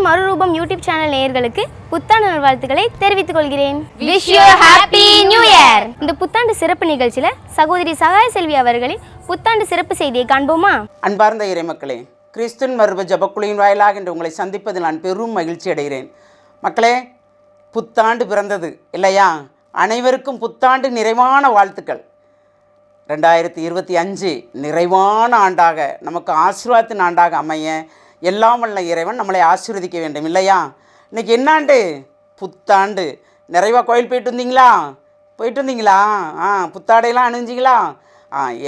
மறுரூபம் YouTube channel நேயர்களுக்கு புத்தாண்டு நல்வாழ்த்துக்களை தெரிவித்துக் கொள்கிறேன். Wish you happy new year. இந்த புத்தாண்டு சிறப்பு நிகழ்ச்சியில சகோதரி சகாய செல்வி அவர்களின் புத்தாண்டு சிறப்பு செய்தியை காண்போமா? அன்பார்ந்த இறைமக்களே, கிறிஸ்துவின் மறுப ஜபக்குழியின் வாயிலாக இன்று உங்களை சந்திப்பதில் நான் பெரும் மகிழ்ச்சி அடைகிறேன். மக்களே, புத்தாண்டு பிறந்தது இல்லையா? அனைவருக்கும் புத்தாண்டு நிறைவான வாழ்த்துக்கள். 2025 நிறைவான ஆண்டாக, நமக்கு ஆசீர்வாதத்தின் ஆண்டாக அமைய எல்லாம் வல்ல இறைவன் நம்மளை ஆசீர்வதிக்க வேண்டும் இல்லையா? இன்றைக்கி என்னாண்டு? புத்தாண்டு. நிறைவாக கோயில் போயிட்டு வந்தீங்களா? புத்தாடையெல்லாம் அணிஞ்சிங்களா?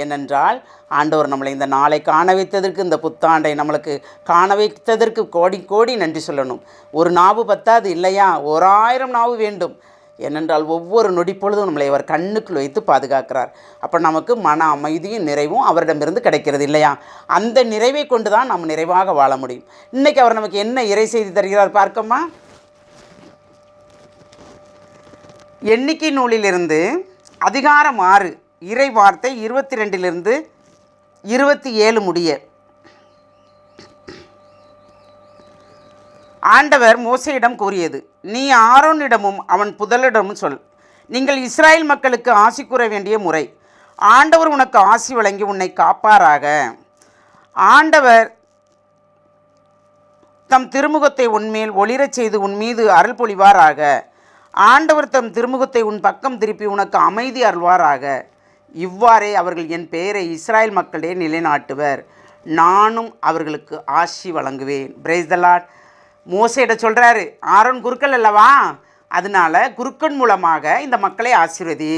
ஏனென்றால் ஆண்டவர் நம்மளை இந்த நாளை காண வைத்ததற்கு, இந்த புத்தாண்டை நம்மளுக்கு காண வைத்ததற்கு கோடி கோடி நன்றி சொல்லணும். ஒரு நாவு பத்தாது இல்லையா? 1000 நாவு வேண்டும். ஏனென்றால் ஒவ்வொரு நொடி பொழுதும் நம்மளை அவர் கண்ணுக்குள் வைத்து பாதுகாக்கிறார். அப்போ நமக்கு மன அமைதியும் நிறைவும் அவரிடமிருந்து கிடைக்கிறது இல்லையா? அந்த நிறைவை கொண்டு தான் நாம் நிறைவாக வாழ முடியும். இன்றைக்கி அவர் நமக்கு என்ன இறை செய்தி தருகிறார் பார்க்கமா? எண்ணிக்கை நூலிலிருந்து அதிகாரம் 6 இறை வார்த்தை 22 27 முடிய. ஆண்டவர் மோசேயிடம் கூறியது, நீ ஆரோனிடமும் அவன் புதல்வரிடமும் சொல், நீங்கள் இஸ்ராயேல் மக்களுக்கு ஆசி கூற வேண்டிய முறை. ஆண்டவர் உனக்கு ஆசி வழங்கி உன்னை காப்பாராக. ஆண்டவர் தம் திருமுகத்தை உன்மேல் ஒளிரச் செய்து உன் மீது அருள் பொழிவாராக. ஆண்டவர் தம் திருமுகத்தை உன் பக்கம் திருப்பி உனக்கு அமைதி அருள்வாராக. இவ்வாறே அவர்கள் என் பெயரை இஸ்ராயேல் மக்களே நிலைநாட்டுவர். நானும் அவர்களுக்கு ஆசி வழங்குவேன். Praise the Lord. மோசேயிட சொல்கிறாரு, ஆரோன் குருக்கள் அல்லவா, அதனால குருக்கள் மூலமாக இந்த மக்களை ஆசீர்வதி.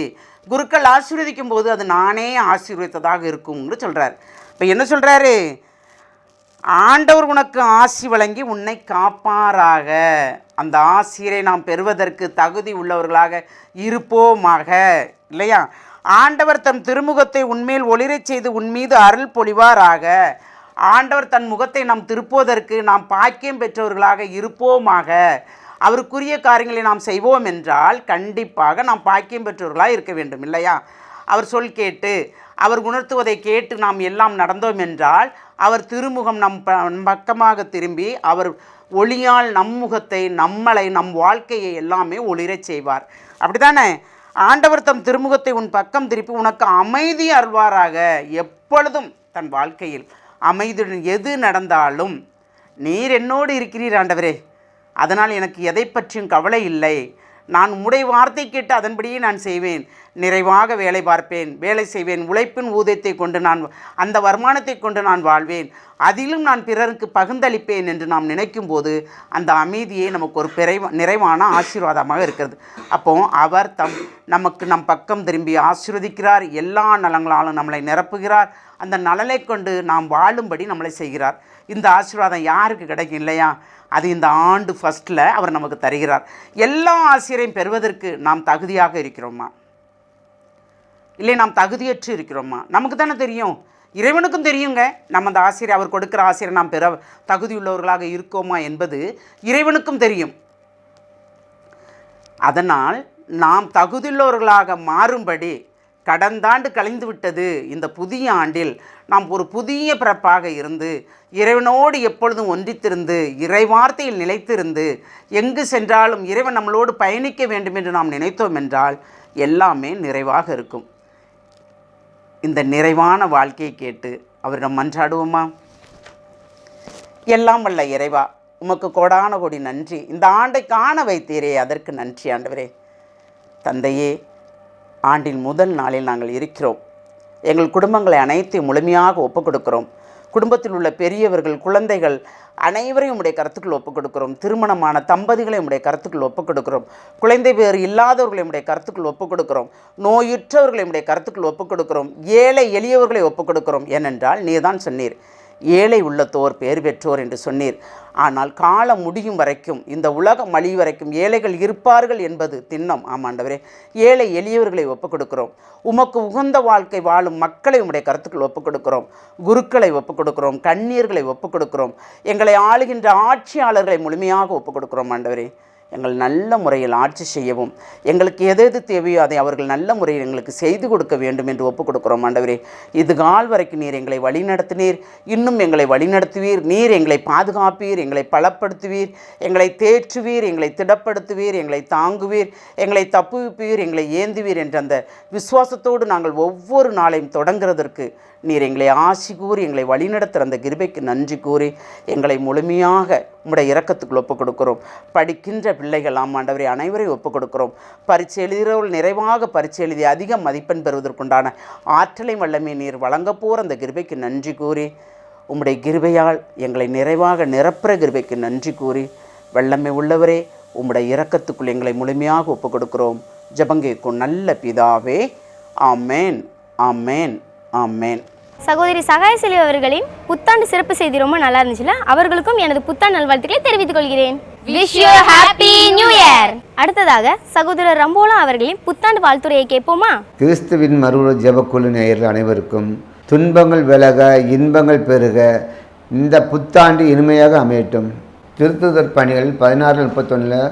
குருக்கள் ஆசீர்வதிக்கும் போது அது நானே ஆசீர்வதித்ததாக இருக்கும்னு சொல்கிறார். இப்போ என்ன சொல்கிறாரு? ஆண்டவர் உனக்கு ஆசி வழங்கி உன்னை காப்பாராக. அந்த ஆசிரை நாம் பெறுவதற்கு தகுதி உள்ளவர்களாக இருப்போமாக இல்லையா? ஆண்டவர் தம் திருமுகத்தை உன்மேல் ஒளிரச் செய்து உன் மீது அருள் பொழிவாராக. ஆண்டவர் தன் முகத்தை நாம் திருப்புவதற்கு நாம் பாக்கியம் பெற்றவர்களாக இருப்போமாக. அவருக்குரிய காரியங்களை நாம் செய்வோம் என்றால் கண்டிப்பாக நாம் பாக்கியம் பெற்றவர்களாக இருக்க வேண்டும் இல்லையா? அவர் சொல் கேட்டு, அவர் உணர்த்துவதை கேட்டு நாம் எல்லாம் நடந்தோம் என்றால் அவர் திருமுகம் நம் பக்கமாக திரும்பி அவர் ஒளியால் நம் முகத்தை, நம்மளை, நம் வாழ்க்கையை எல்லாமே ஒளிரச் செய்வார். அப்படித்தானே? ஆண்டவர் தம் திருமுகத்தை உன் பக்கம் திருப்பி உனக்கு அமைதி அருள்வாராக. எப்பொழுதும் தன் வாழ்க்கையில் அமைதியுடன் எது நடந்தாலும், நீர் என்னோடு இருக்கிறீர் ஆண்டவரே, அதனால் எனக்கு எதை பற்றியும் கவலை இல்லை. நான் உம்முடைய வார்த்தை கேட்டு அதன்படியே நான் செய்வேன். நிறைவாக வேலை பார்ப்பேன், வேலை செய்வேன். உழைப்பின் ஊதியத்தை கொண்டு நான், அந்த வருமானத்தை கொண்டு நான் வாழ்வேன். அதிலும் நான் பிறருக்கு பகிர்ந்தளிப்பேன் என்று நாம் நினைக்கும் போது அந்த அமைதியே நமக்கு ஒரு நிறைவான ஆசீர்வாதமாக இருக்கிறது. அப்போ அவர் நமக்கு நம் பக்கம் திரும்பி ஆசீர்வதிக்கிறார். எல்லா நலங்களாலும் நம்மளை நிரப்புகிறார். அந்த நலனை கொண்டு நாம் வாழும்படி நம்மளை செய்கிறார். இந்த ஆசீர்வாதம் யாருக்கு கிடைக்கும் இல்லையா? அது இந்த ஆண்டு ஃபஸ்ட்டில் அவர் நமக்கு தருகிறார். எல்லா ஆசிரியரையும் பெறுவதற்கு நாம் தகுதியாக இருக்கிறோமா இல்லை நாம் தகுதியற்று இருக்கிறோமா? நமக்கு தானே தெரியும், இறைவனுக்கும் தெரியுங்க. நம்ம அந்த ஆசிரியர், அவர் கொடுக்குற ஆசிரியர் நாம் பெற தகுதியுள்ளவர்களாக இருக்கோமா என்பது இறைவனுக்கும் தெரியும். அதனால் நாம் தகுதியுள்ளவர்களாக மாறும்படி கடந்த ஆண்டு கழிந்து விட்டது. இந்த புதிய ஆண்டில் நாம் ஒரு புதிய பிறப்பாக இருந்து இறைவனோடு எப்பொழுதும் ஒன்றித்திருந்து இறைவார்த்தையில் நிலைத்திருந்து எங்கு சென்றாலும் இறைவன் நம்மளோடு பயணிக்க வேண்டும் என்று நாம் நினைத்தோம் என்றால் எல்லாமே நிறைவாக இருக்கும். இந்த நிறைவான வாழ்க்கையை கேட்டு அவரிடம் மன்றாடுவோமா? எல்லாம் வல்ல இறைவா, உமக்கு கோடான கோடி நன்றி. இந்த ஆண்டை காண வைத்தீரே, அதற்கு நன்றி ஆண்டவரே. தந்தையே, ஆண்டின் முதல் நாளில் நாங்கள் இருக்கிறோம். எங்கள் குடும்பங்களை அனைத்தையும் முழுமையாக ஒப்புக் கொடுக்கிறோம். குடும்பத்தில் உள்ள பெரியவர்கள், குழந்தைகள் அனைவரையும் உடைய கருத்துக்கள் ஒப்புக் கொடுக்கிறோம். திருமணமான தம்பதிகளை உடைய கருத்துக்கள் ஒப்புக் கொடுக்கிறோம். குழந்தை பேர் இல்லாதவர்களை உடைய கருத்துக்கள் ஒப்புக் கொடுக்கிறோம். நோயுற்றவர்களை உடைய கருத்துக்கள் ஒப்புக் கொடுக்கிறோம். ஏழை எளியவர்களை ஒப்புக் கொடுக்கிறோம். ஏனென்றால் நீதான் சொன்னீர், ஏழை உள்ளத்தோர் பேர் பெற்றோர் என்று சொன்னீர். ஆனால் காலம் முடியும் வரைக்கும், இந்த உலகம் அழியும் வரைக்கும் ஏழைகள் இருப்பார்கள் என்பது திண்ணம். ஆமாண்டவரே, ஏழை எளியவர்களை ஒப்புக் கொடுக்கிறோம். உமக்கு உகந்த வாழ்க்கை வாழும் மக்களை உம்முடைய கருத்துக்கள் ஒப்புக் கொடுக்கிறோம். குருக்களை ஒப்புக் கொடுக்கிறோம். கண்ணீர்களை ஒப்புக் கொடுக்கிறோம். எங்களை ஆளுகின்ற ஆட்சியாளர்களை முழுமையாக ஒப்புக் கொடுக்கிறோம் ஆண்டவரே. எங்கள் நல்ல முறையில் ஆட்சி செய்யவும், எங்களுக்கு எது எது தேவையோ அதை அவர்கள் நல்ல முறையில் எங்களுக்கு செய்து கொடுக்க வேண்டும் என்று ஒப்புக் கொடுக்கிறோம். ஆண்டவரே, இது கால் வரைக்கும் நீர் எங்களை வழிநடத்தினீர், இன்னும் எங்களை வழிநடத்துவீர். நீர் எங்களை பாதுகாப்பீர், எங்களை பலப்படுத்துவீர், எங்களை தேற்றுவீர், எங்களை திடப்படுத்துவீர், எங்களை தாங்குவீர், எங்களை தப்புவிப்பீர், எங்களை ஏந்துவீர் என்ற அந்த விசுவாசத்தோடு நாங்கள் ஒவ்வொரு நாளையும் தொடங்குறதற்கு நீர் எங்களை ஆசி கூறி எங்களை வழிநடத்துகிற அந்த கிருபைக்கு நன்றி கூறி எங்களை முழுமையாக உம்முடைய இரக்கத்துக்குள் ஒப்புக் கொடுக்கிறோம். படிக்கின்ற பிள்ளைகள் ஆண்டவரே அனைவரையும் ஒப்புக் கொடுக்கிறோம். பரீட்சை எழுதுகிறவர்கள் நிறைவாக பரீட்சை எழுதி அதிக மதிப்பெண் பெறுவதற்குண்டான ஆற்றலை வல்லமை நீர் வழங்க போகிற அந்த கிருபைக்கு நன்றி கூறி உம்முடைய கிருபையால் எங்களை நிறைவாக நிரப்புற கிருபைக்கு நன்றி கூறி வல்லமை உள்ளவரே உம்முடைய இரக்கத்துக்குள் எங்களை முழுமையாக ஒப்புக் கொடுக்கிறோம். ஜெபங்கேற்கும் நல்ல பிதாவே, ஆமேன், ஆமேன், ஆமேன். சகோதரி சகாய செல்வி அவர்களின் புத்தாண்டு சிறப்பு செய்தி ரொம்ப நல்லா இருந்துச்சுல, அவர்களுக்கும் எனது புத்தாண்டு நல்வாழ்த்துக்களை தெரிவித்துக் கொள்கிறேன். Wish you happy new year. அடுத்ததாக சகோதரர் ரம்போலா அவர்களின் புத்தாண்டு வாழ்த்துரையை கேட்போமா? கிறிஸ்துவின் மறுபடி ஜெபக்குழு நேயர்கள் அனைவருக்கும் துன்பங்கள் விலக, இன்பங்கள் பெருக, இந்த புத்தாண்டு இனிமையாக அமையட்டும். திருத்துதர் பணிகள் 16:31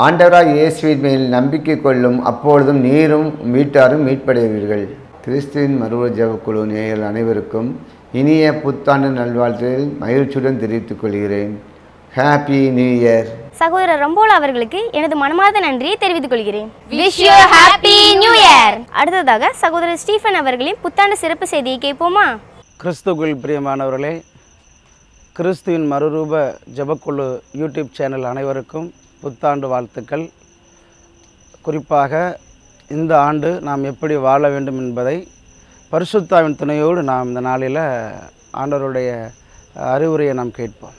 ஆண்டவராய் இயேசுவின் மேல் நம்பிக்கை கொள்ளும், அப்பொழுதும் நீரும் வீட்டாரும் மீட்படைவீர்கள். கிறிஸ்துவின் மறுபடி ஜெபக்குழு நேயர்கள் அனைவருக்கும் இனிய புத்தாண்டு நல்வாழ்த்துக்கள் மகிழ்ச்சியுடன் தெரிவித்துக் கொள்கிறேன். Happy new year. சகோதரர் ரம்போலா அவர்களுக்கு எனது மனமார்ந்த நன்றியை தெரிவித்துக் கொள்கிறேன். Wish you happy new year. அடுத்ததாக சகோதரர் ஸ்டீஃபன் அவர்களின் புத்தாண்டு சிறப்பு செய்தியை கேட்போமா? கிறிஸ்துவுக்குள் பிரியமானவர்களே, கிறிஸ்துவின் மறுரூப ஜெபக்குழு யூடியூப் சேனல் அனைவருக்கும் புத்தாண்டு வாழ்த்துக்கள். குறிப்பாக இந்த ஆண்டு நாம் எப்படி வாழ வேண்டும் என்பதை பரிசுத்தாவின் துணையோடு நாம் இந்த நாளில் ஆண்டவருடைய அறிவுரையை நாம் கேட்போம்.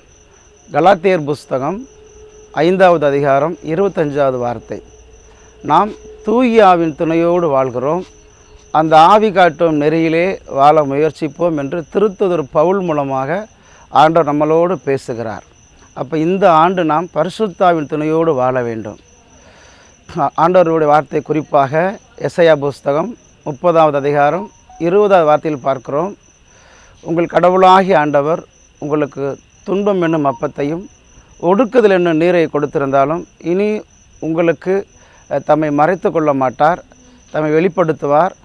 கலாத்தியர் புஸ்தகம் 5வது அதிகாரம் 25வது வார்த்தை, நாம் தூய ஆவின் துணையோடு வாழ்கிறோம், அந்த ஆவி காட்டும் நெறியிலே வாழ முயற்சிப்போம் என்று திருத்துதர் பவுல் மூலமாக ஆண்டவர் நம்மளோடு பேசுகிறார். அப்போ இந்த ஆண்டு நாம் பரிசுத்தாவின் துணையோடு வாழ வேண்டும். ஆண்டவருடைய வார்த்தை குறிப்பாக எசையா புஸ்தகம் 30வது அதிகாரம் 20வது வார்த்தையில் பார்க்கிறோம். உங்கள் கடவுளாகிய ஆண்டவர் உங்களுக்கு துன்பம் என்னும் அப்பத்தையும் ஒடுக்குதல் என்னும் நீரை கொடுத்திருந்தாலும் இனி உங்களுக்கு தம்மை மறைத்து கொள்ள மாட்டார், தம்மை வெளிப்படுத்துவார்.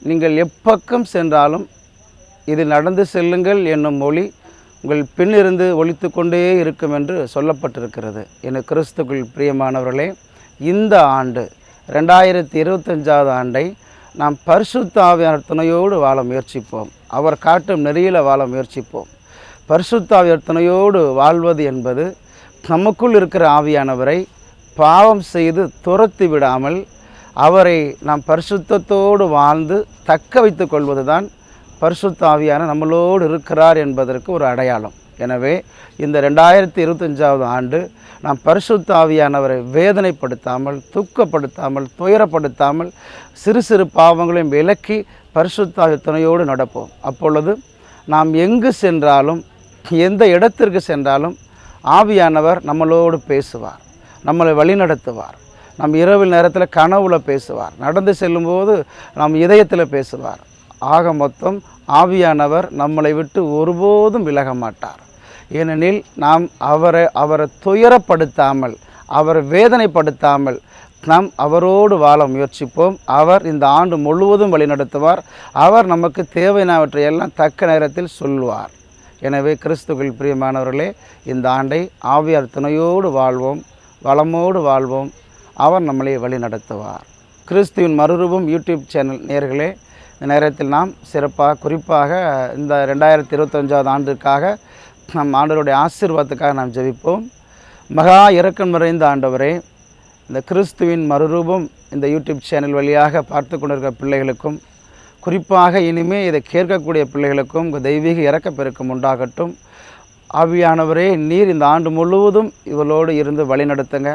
நீங்கள் எப்பக்கம் சென்றாலும் இதில் நடந்து செல்லுங்கள் என்னும் மொழி உங்கள் பின்னிருந்து ஒலித்து கொண்டே இருக்கும் என்று சொல்லப்பட்டிருக்கிறது. என கிறிஸ்துக்குள் பிரியமானவர்களே, இந்த ஆண்டு 2025வது ஆண்டை நாம் பரிசுத்த ஆவியானவர் துணையோடு வாழ முயற்சிப்போம். அவர் காட்டும் நெறியில் வாழ முயற்சிப்போம். பரிசுத்த ஆவியானவர் துணையோடு வாழ்வது என்பது நமக்குள் இருக்கிற ஆவியானவரை பாவம் செய்து துரத்தி விடாமல் அவரை நாம் பரிசுத்தத்தோடு வாழ்ந்து தக்க வைத்து கொள்வது தான் பரிசுத்த ஆவியான நம்மளோடு இருக்கிறார் என்பதற்கு ஒரு அடையாளம். எனவே இந்த 2025வது ஆண்டு நாம் பரிசுத்த ஆவியானவரை வேதனைப்படுத்தாமல், துக்கப்படுத்தாமல், துயரப்படுத்தாமல், சிறு சிறு பாவங்களையும் விலக்கி பரிசுத்த ஆவி துணையோடு நடப்போம். அப்பொழுது நாம் எங்கு சென்றாலும், எந்த இடத்திற்கு சென்றாலும் ஆவியானவர் நம்மளோடு பேசுவார், நம்மளை வழிநடத்துவார். நம் இரவில் நேரத்தில் கனவுல பேசுவார், நடந்து செல்லும்போது நம் இதயத்தில் பேசுவார். ஆக மொத்தம் ஆவியானவர் நம்மளை விட்டு ஒருபோதும் விலக மாட்டார். ஏனெனில் நாம் அவரை துயரப்படுத்தாமல், அவரை வேதனைப்படுத்தாமல் நாம் அவரோடு வாழ முயற்சிப்போம். அவர் இந்த ஆண்டு முழுவதும் வழிநடத்துவார். அவர் நமக்கு தேவையானவற்றை எல்லாம் தக்க நேரத்தில் சொல்லுவார். எனவே கிறிஸ்துவில் பிரியமானவர்களே, இந்த ஆண்டை ஆவியார் துணையோடு வாழ்வோம், வளமோடு வாழ்வோம். அவர் நம்மளை வழி நடத்துவார். கிறிஸ்துவின் மறுரூபம் யூடியூப் சேனல் நேயர்களே, இந்த நேரத்தில் நாம் சிறப்பாக குறிப்பாக இந்த 2025வது ஆண்டுக்காக நம் ஆண்டவருடைய ஆசீர்வாதத்துக்காக நாம் ஜெபிப்போம். மகா இரக்கம் நிறைந்த ஆண்டவரே, இந்த கிறிஸ்துவின் மறுரூபம் இந்த யூடியூப் சேனல் வழியாக பார்த்து கொண்டிருக்கிற பிள்ளைகளுக்கும், குறிப்பாக இனிமே இதை கேட்கக்கூடிய பிள்ளைகளுக்கும் உங்கள் தெய்வீக இரக்கப்பெருக்கம் உண்டாகட்டும். ஆவியானவரே, நீர் இந்த ஆண்டு முழுவதும் இவளோடு இருந்து வழிநடத்துங்க.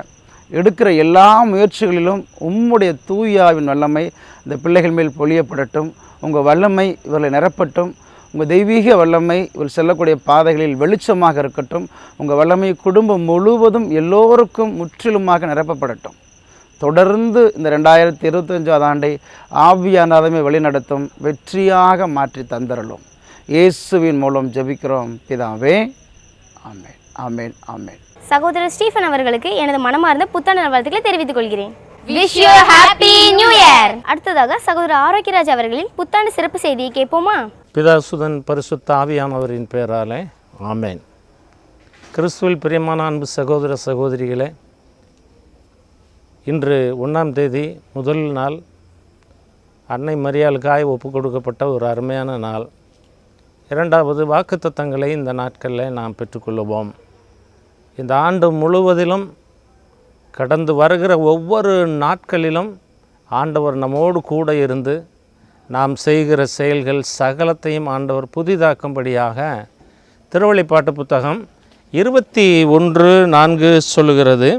எடுக்கிற எல்லா முயற்சிகளிலும் உம்முடைய தூயாவின் வல்லமை இந்த பிள்ளைகள் மேல் பொழியப்படட்டும். உங்கள் வல்லமை இவர்களை நிரப்பட்டும். உங்கள் தெய்வீக வல்லமை இவர் செல்லக்கூடிய பாதைகளில் வெளிச்சமாக இருக்கட்டும். உங்கள் வல்லமை குடும்பம் முழுவதும் எல்லோருக்கும் முற்றிலுமாக நிரப்பப்படட்டும். தொடர்ந்து இந்த 2025வது ஆண்டை ஆவியானவரை வழிநடத்தும், வெற்றியாக மாற்றி தந்தரலும். இயேசுவின் மூலம் ஜெபிக்கிறோம் பிதாவே, ஆமென், ஆமென், ஆமென். சகோதரர் ஸ்டீஃபன் அவர்களுக்கு எனது மனமார்ந்த புத்தாண்டு நல்வாழ்த்துக்களை தெரிவித்துக் கொள்கிறேன். Wish you happy new year. அடுத்ததாக சகோதரர் ஆரோக்கியராஜ் அவர்களின் புத்தாண்டு சிறப்பு செய்தியை கேட்போமா? பிதாசுதன் பரிசுத்த ஆவியானவரின் பெயராலே ஆமென். கிறிஸ்துவில் பிரியமான அன்பு சகோதர சகோதரிகளே, இன்று 1ஆம் தேதி முதல் நாள் அன்னை மரியாளுக்காய் ஒப்பு கொடுக்கப்பட்ட ஒரு அருமையான நாள். 2வது வாக்குத்தத்தங்களை இந்த நாட்களில் நாம் பெற்றுக்கொள்ளுவோம். இந்த ஆண்டு முழுவதிலும் கடந்து வருகிற ஒவ்வொரு நாட்களிலும் ஆண்டவர் நம்மோடு கூட இருந்து நாம் செய்கிற செயல்கள் சகலத்தையும் ஆண்டவர் புதிதாக்கும்படியாக திருவெளிப்பாட்டு புத்தகம் 21:4 சொல்லுகிறது,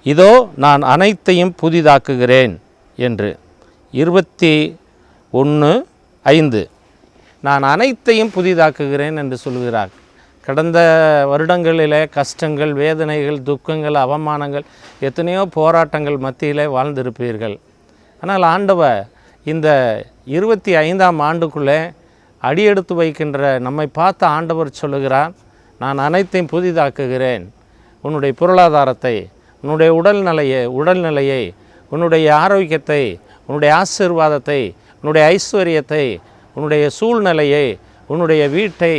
இதோ நான் அனைத்தையும் புதிதாக்குகிறேன் என்று. 21:5 நான் அனைத்தையும் புதிதாக்குகிறேன் என்று சொல்கிறார். கடந்த வருடங்களிலே கஷ்டங்கள், வேதனைகள், துக்கங்கள், அவமானங்கள், எத்தனையோ போராட்டங்கள் மத்தியிலே வாழ்ந்திருப்பீர்கள். ஆனால் ஆண்டவர் இந்த 25ஆம் ஆண்டுக்குள்ளே அடியெடுத்து வைக்கின்ற நம்மை பார்த்து ஆண்டவர் சொல்லுகிறார், நான் அனைத்தையும் புதிதாக்குகிறேன். உன்னுடைய பொருளாதாரத்தை, உன்னுடைய உடல்நிலையை, உன்னுடைய ஆரோக்கியத்தை, உன்னுடைய ஆசீர்வாதத்தை, உன்னுடைய ஐஸ்வர்யத்தை, உன்னுடைய சூழ்நிலையை, உன்னுடைய வீட்டை,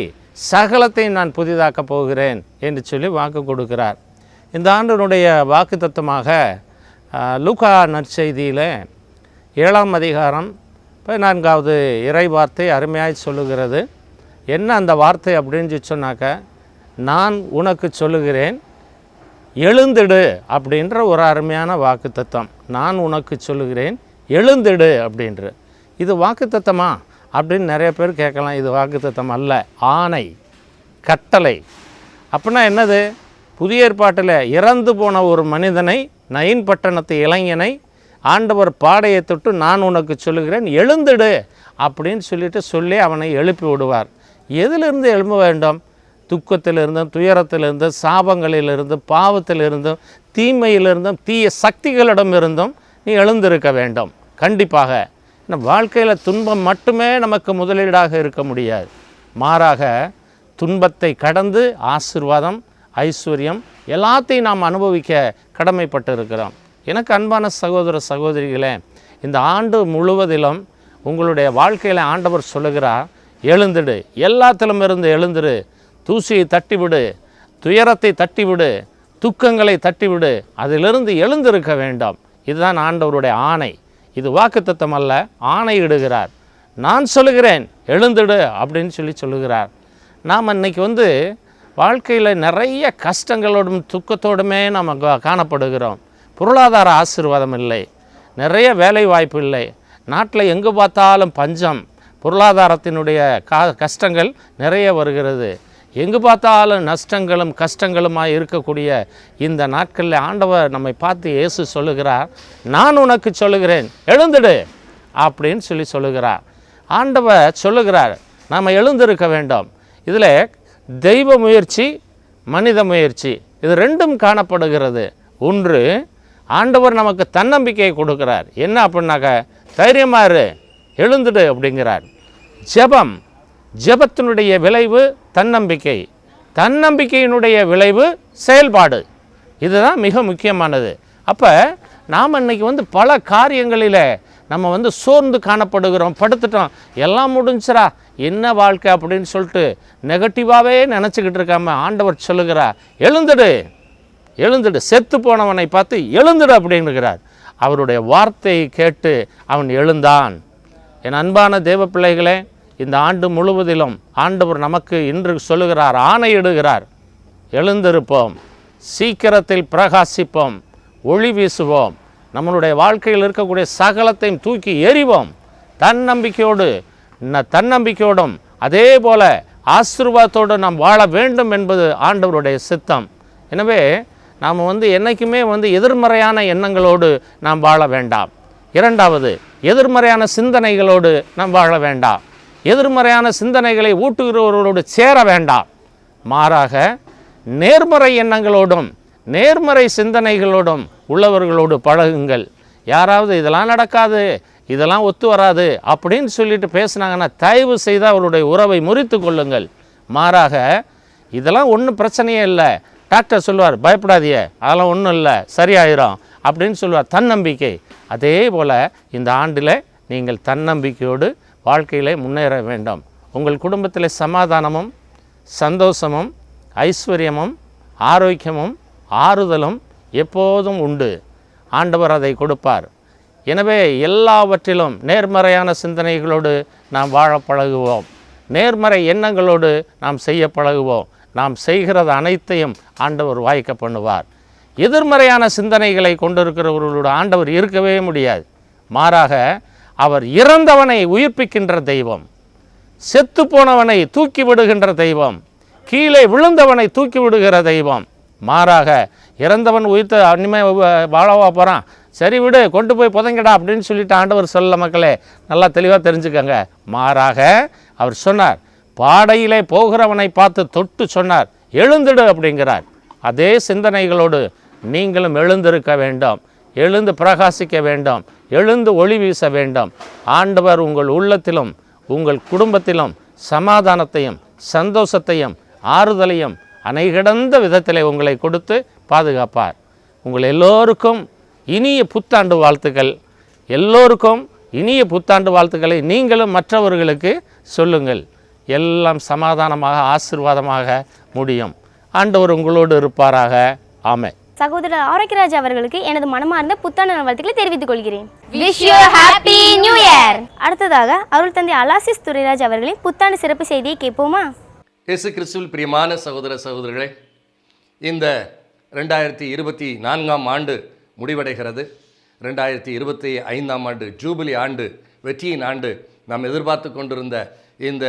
சகலத்தையும் நான் புதிதாக்கப் போகிறேன் என்று சொல்லி வாக்கு கொடுக்கிறார். இந்த ஆண்டினுடைய வாக்கு தத்துவமாக லூக்கா நற்செய்தியில் 7ஆம் அதிகாரம் 14வது இறை வார்த்தை அருமையாய் சொல்லுகிறது. என்ன அந்த வார்த்தை அப்படின்னு சொன்னாக்க, நான் உனக்கு சொல்லுகிறேன் எழுந்திடு அப்படின்ற ஒரு அருமையான வாக்கு தத்துவம். நான் உனக்கு சொல்லுகிறேன் எழுந்திடு அப்படின்ற இது வாக்கு தத்தமா அப்படின்னு நிறைய பேர் கேட்கலாம். இது வாக்கு தத்தம் அல்ல, ஆணை, கட்டளை. அப்படின்னா என்னது? புதிய ஏற்பாட்டில் இறந்து போன ஒரு மனிதனை, நயின் பட்டணத்து இளைஞனை ஆண்டவர் பாடையை தொட்டு நான் உனக்கு சொல்லுகிறேன் எழுந்திடு அப்படின்னு சொல்லி அவனை எழுப்பி விடுவார். எதிலிருந்து எழும்ப வேண்டும்? துக்கத்திலிருந்தும், துயரத்திலிருந்தும், சாபங்களிலிருந்தும், பாவத்திலிருந்தும், தீமையிலிருந்தும், தீய சக்திகளிடமிருந்தும் நீ எழுந்திருக்க வேண்டும். கண்டிப்பாக வாழ்க்கையில் துன்பம் மட்டுமே நமக்கு முதலீடாக இருக்க முடியாது. மாறாக துன்பத்தை கடந்து ஆசீர்வாதம், ஐஸ்வர்யம் எல்லாத்தையும் நாம் அனுபவிக்க கடமைப்பட்டு இருக்கிறோம். எனக்கு அன்பான சகோதர சகோதரிகளே, இந்த ஆண்டு முழுவதிலும் உங்களுடைய வாழ்க்கையில் ஆண்டவர் சொல்லுகிறார், எழுந்திடு, எல்லாத்திலும் இருந்து எழுந்திடு, தூசியை தட்டிவிடு, துயரத்தை தட்டிவிடு, துக்கங்களை தட்டிவிடு, அதிலிருந்து எழுந்திருக்க வேண்டும். இதுதான் ஆண்டவருடைய ஆணை. இது வாக்குத்தத்தம் அல்ல, ஆணை இடுகிறார். நான் சொல்லுகிறேன் எழுந்திடு அப்படின்னு சொல்லுகிறார். நாம் இன்றைக்கி வாழ்க்கையில் நிறைய கஷ்டங்களோடும் துக்கத்தோடுமே நாம் காணப்படுகிறோம். பொருளாதார ஆசீர்வாதம் இல்லை, நிறைய வேலை வாய்ப்பு இல்லை, நாட்டில் எங்கே பார்த்தாலும் பஞ்சம், பொருளாதாரத்தினுடைய கஷ்டங்கள் நிறைய வருகிறது. எங்கு பார்த்தாலும் நஷ்டங்களும் கஷ்டங்களுமாக இருக்கக்கூடிய இந்த நாட்களில் ஆண்டவர் நம்மை பார்த்து இயேசு சொல்லுகிறார், நான் உனக்கு சொல்லுகிறேன் எழுந்திடு அப்படின்னு சொல்லுகிறார். ஆண்டவர் சொல்லுகிறார் நாம் எழுந்திருக்க வேண்டும். இதில் தெய்வ முயற்சி, மனித முயற்சி, இது ரெண்டும் காணப்படுகிறது. ஒன்று, ஆண்டவர் நமக்கு தன்னம்பிக்கையை கொடுக்கிறார். என்ன அப்படின்னாக்க, தைரியமாக இரு, எழுந்திடு அப்படிங்கிறார். ஜெபம், ஜெபத்தினுடைய விளைவு தன்னம்பிக்கை, தன்னம்பிக்கையினுடைய விளைவு செயல்பாடு. இதுதான் மிக முக்கியமானது. அப்போ நாம் இன்றைக்கி பல காரியங்களில் நம்ம சோர்ந்து காணப்படுகிறோம், படுத்துட்டோம், எல்லாம் முடிஞ்சிரா, என்ன வாழ்க்கை அப்படின்னு சொல்லிட்டு நெகட்டிவாகவே நினச்சிக்கிட்டு இருக்காம ஆண்டவர் சொல்லுகிறார், எழுந்துடு, எழுந்துடு, செத்து போனவனை பார்த்து எழுந்துடு அப்படின்னுகிறார். அவருடைய வார்த்தையை கேட்டு அவன் எழுந்தான். என் அன்பான தேவ பிள்ளைகளே, இந்த ஆண்டு முழுவதிலும் ஆண்டவர் நமக்கு இன்று சொல்லுகிறார், ஆணையிடுகிறார், எழுந்திருப்போம், சீக்கிரத்தில் பிரகாசிப்போம், ஒளி வீசுவோம், நம்மளுடைய வாழ்க்கையில் இருக்கக்கூடிய சகலத்தையும் தூக்கி எறிவோம். தன்னம்பிக்கையோடும் அதே போல ஆசீர்வாதத்தோடு நாம் வாழ வேண்டும் என்பது ஆண்டவருடைய சித்தம். எனவே நாம் என்றைக்குமே எதிர்மறையான எண்ணங்களோடு நாம் வாழ வேண்டாம். 2வது, எதிர்மறையான சிந்தனைகளோடு நாம் வாழ வேண்டாம். எதிர்மறையான சிந்தனைகளை ஊட்டுகிறவர்களோடு சேர வேண்டாம். மாறாக நேர்மறை எண்ணங்களோடும் நேர்மறை சிந்தனைகளோடும் உள்ளவர்களோடு பழகுங்கள். யாராவது இதெல்லாம் நடக்காது, இதெல்லாம் ஒத்து வராது அப்படின்னு சொல்லிட்டு பேசுனாங்கன்னா தயவு செய்து அவருடைய உறவை முறித்து கொள்ளுங்கள். மாறாக இதெல்லாம் ஒன்றும் பிரச்சனையே இல்லை, டாக்டர் சொல்லுவார் பயப்படாதியே, அதெல்லாம் ஒன்றும் இல்லை, சரியாயிரும் அப்படின்னு சொல்லுவார். தன்னம்பிக்கை. அதே போல் இந்த ஆண்டில் நீங்கள் தன்னம்பிக்கையோடு வாழ்க்கையில் முன்னேற வேண்டும். உங்கள் குடும்பத்தில் சமாதானமும் சந்தோஷமும் ஐஸ்வர்யமும் ஆரோக்கியமும் ஆறுதலும் எப்போதும் உண்டு. ஆண்டவர் அதை கொடுப்பார். எனவே எல்லாவற்றிலும் நேர்மறையான சிந்தனைகளோடு நாம் வாழ பழகுவோம். நேர்மறை எண்ணங்களோடு நாம் செய்ய பழகுவோம். நாம் செய்கிறது அனைத்தையும் ஆண்டவர் வாய்க்க பண்ணுவார். எதிர்மறையான சிந்தனைகளை கொண்டிருக்கிறவர்களோட ஆண்டவர் இருக்கவே முடியாது. மாறாக அவர் இறந்தவனை உயிர்ப்பிக்கின்ற தெய்வம், செத்து போனவனை தூக்கி விடுகின்ற தெய்வம், கீழே விழுந்தவனை தூக்கி விடுகிற தெய்வம். மாறாக இறந்தவன் உயிர்த்து இனிமே வாழவா போகிறான், சரி விடு, கொண்டு போய் புதைங்கடா அப்படின்னு சொல்லிட்டு ஆண்டவர் சொல்ல மக்களே, நல்லா தெளிவாக தெரிஞ்சுக்கங்க. மாறாக அவர் சொன்னார், பாடையிலே போகிறவனை பார்த்து தொட்டு சொன்னார், எழுந்துடு அப்படிங்கிறார். அதே சிந்தனைகளோடு நீங்களும் எழுந்திருக்க வேண்டும், எழுந்து பிரகாசிக்க வேண்டும், எழுந்து ஒளி வீச வேண்டும். ஆண்டவர் உங்கள் உள்ளத்திலும் உங்கள் குடும்பத்திலும் சமாதானத்தையும் சந்தோஷத்தையும் ஆறுதலையும் அணைகிடந்த விதத்தில் உங்களை கொடுத்து பாதுகாப்பார். உங்கள் எல்லோருக்கும் இனிய புத்தாண்டு வாழ்த்துக்கள். எல்லோருக்கும் இனிய புத்தாண்டு வாழ்த்துக்களை நீங்களும் மற்றவர்களுக்கு சொல்லுங்கள். எல்லாம் சமாதானமாக ஆசீர்வாதமாக முடியும். ஆண்டவர் உங்களோடு இருப்பாராக. ஆமென். சகோதரர் ஆரோக்கியராஜ் அவர்களுக்கு எனது மனமார்ந்த புத்தாண்டு நல்வாழ்த்துக்களை தெரிவித்துக் கொள்கிறேன். Wish you happy new year. அடுத்ததாக அருள் தந்தை அலாசிஸ் துரைராஜ் அவர்களின் புத்தாண்டு சிறப்பு செய்தியை கேட்போமா? இயேசு கிறிஸ்துவில் பிரியமான சகோதர சகோதரிகளே, இந்த 2024ஆம் ஆண்டு முடிவடைகிறது. 2025ஆம் ஆண்டு ஜூபிலி ஆண்டு, வெற்றியின் ஆண்டு. நாம் எதிர்பார்த்து கொண்டிருந்த இந்த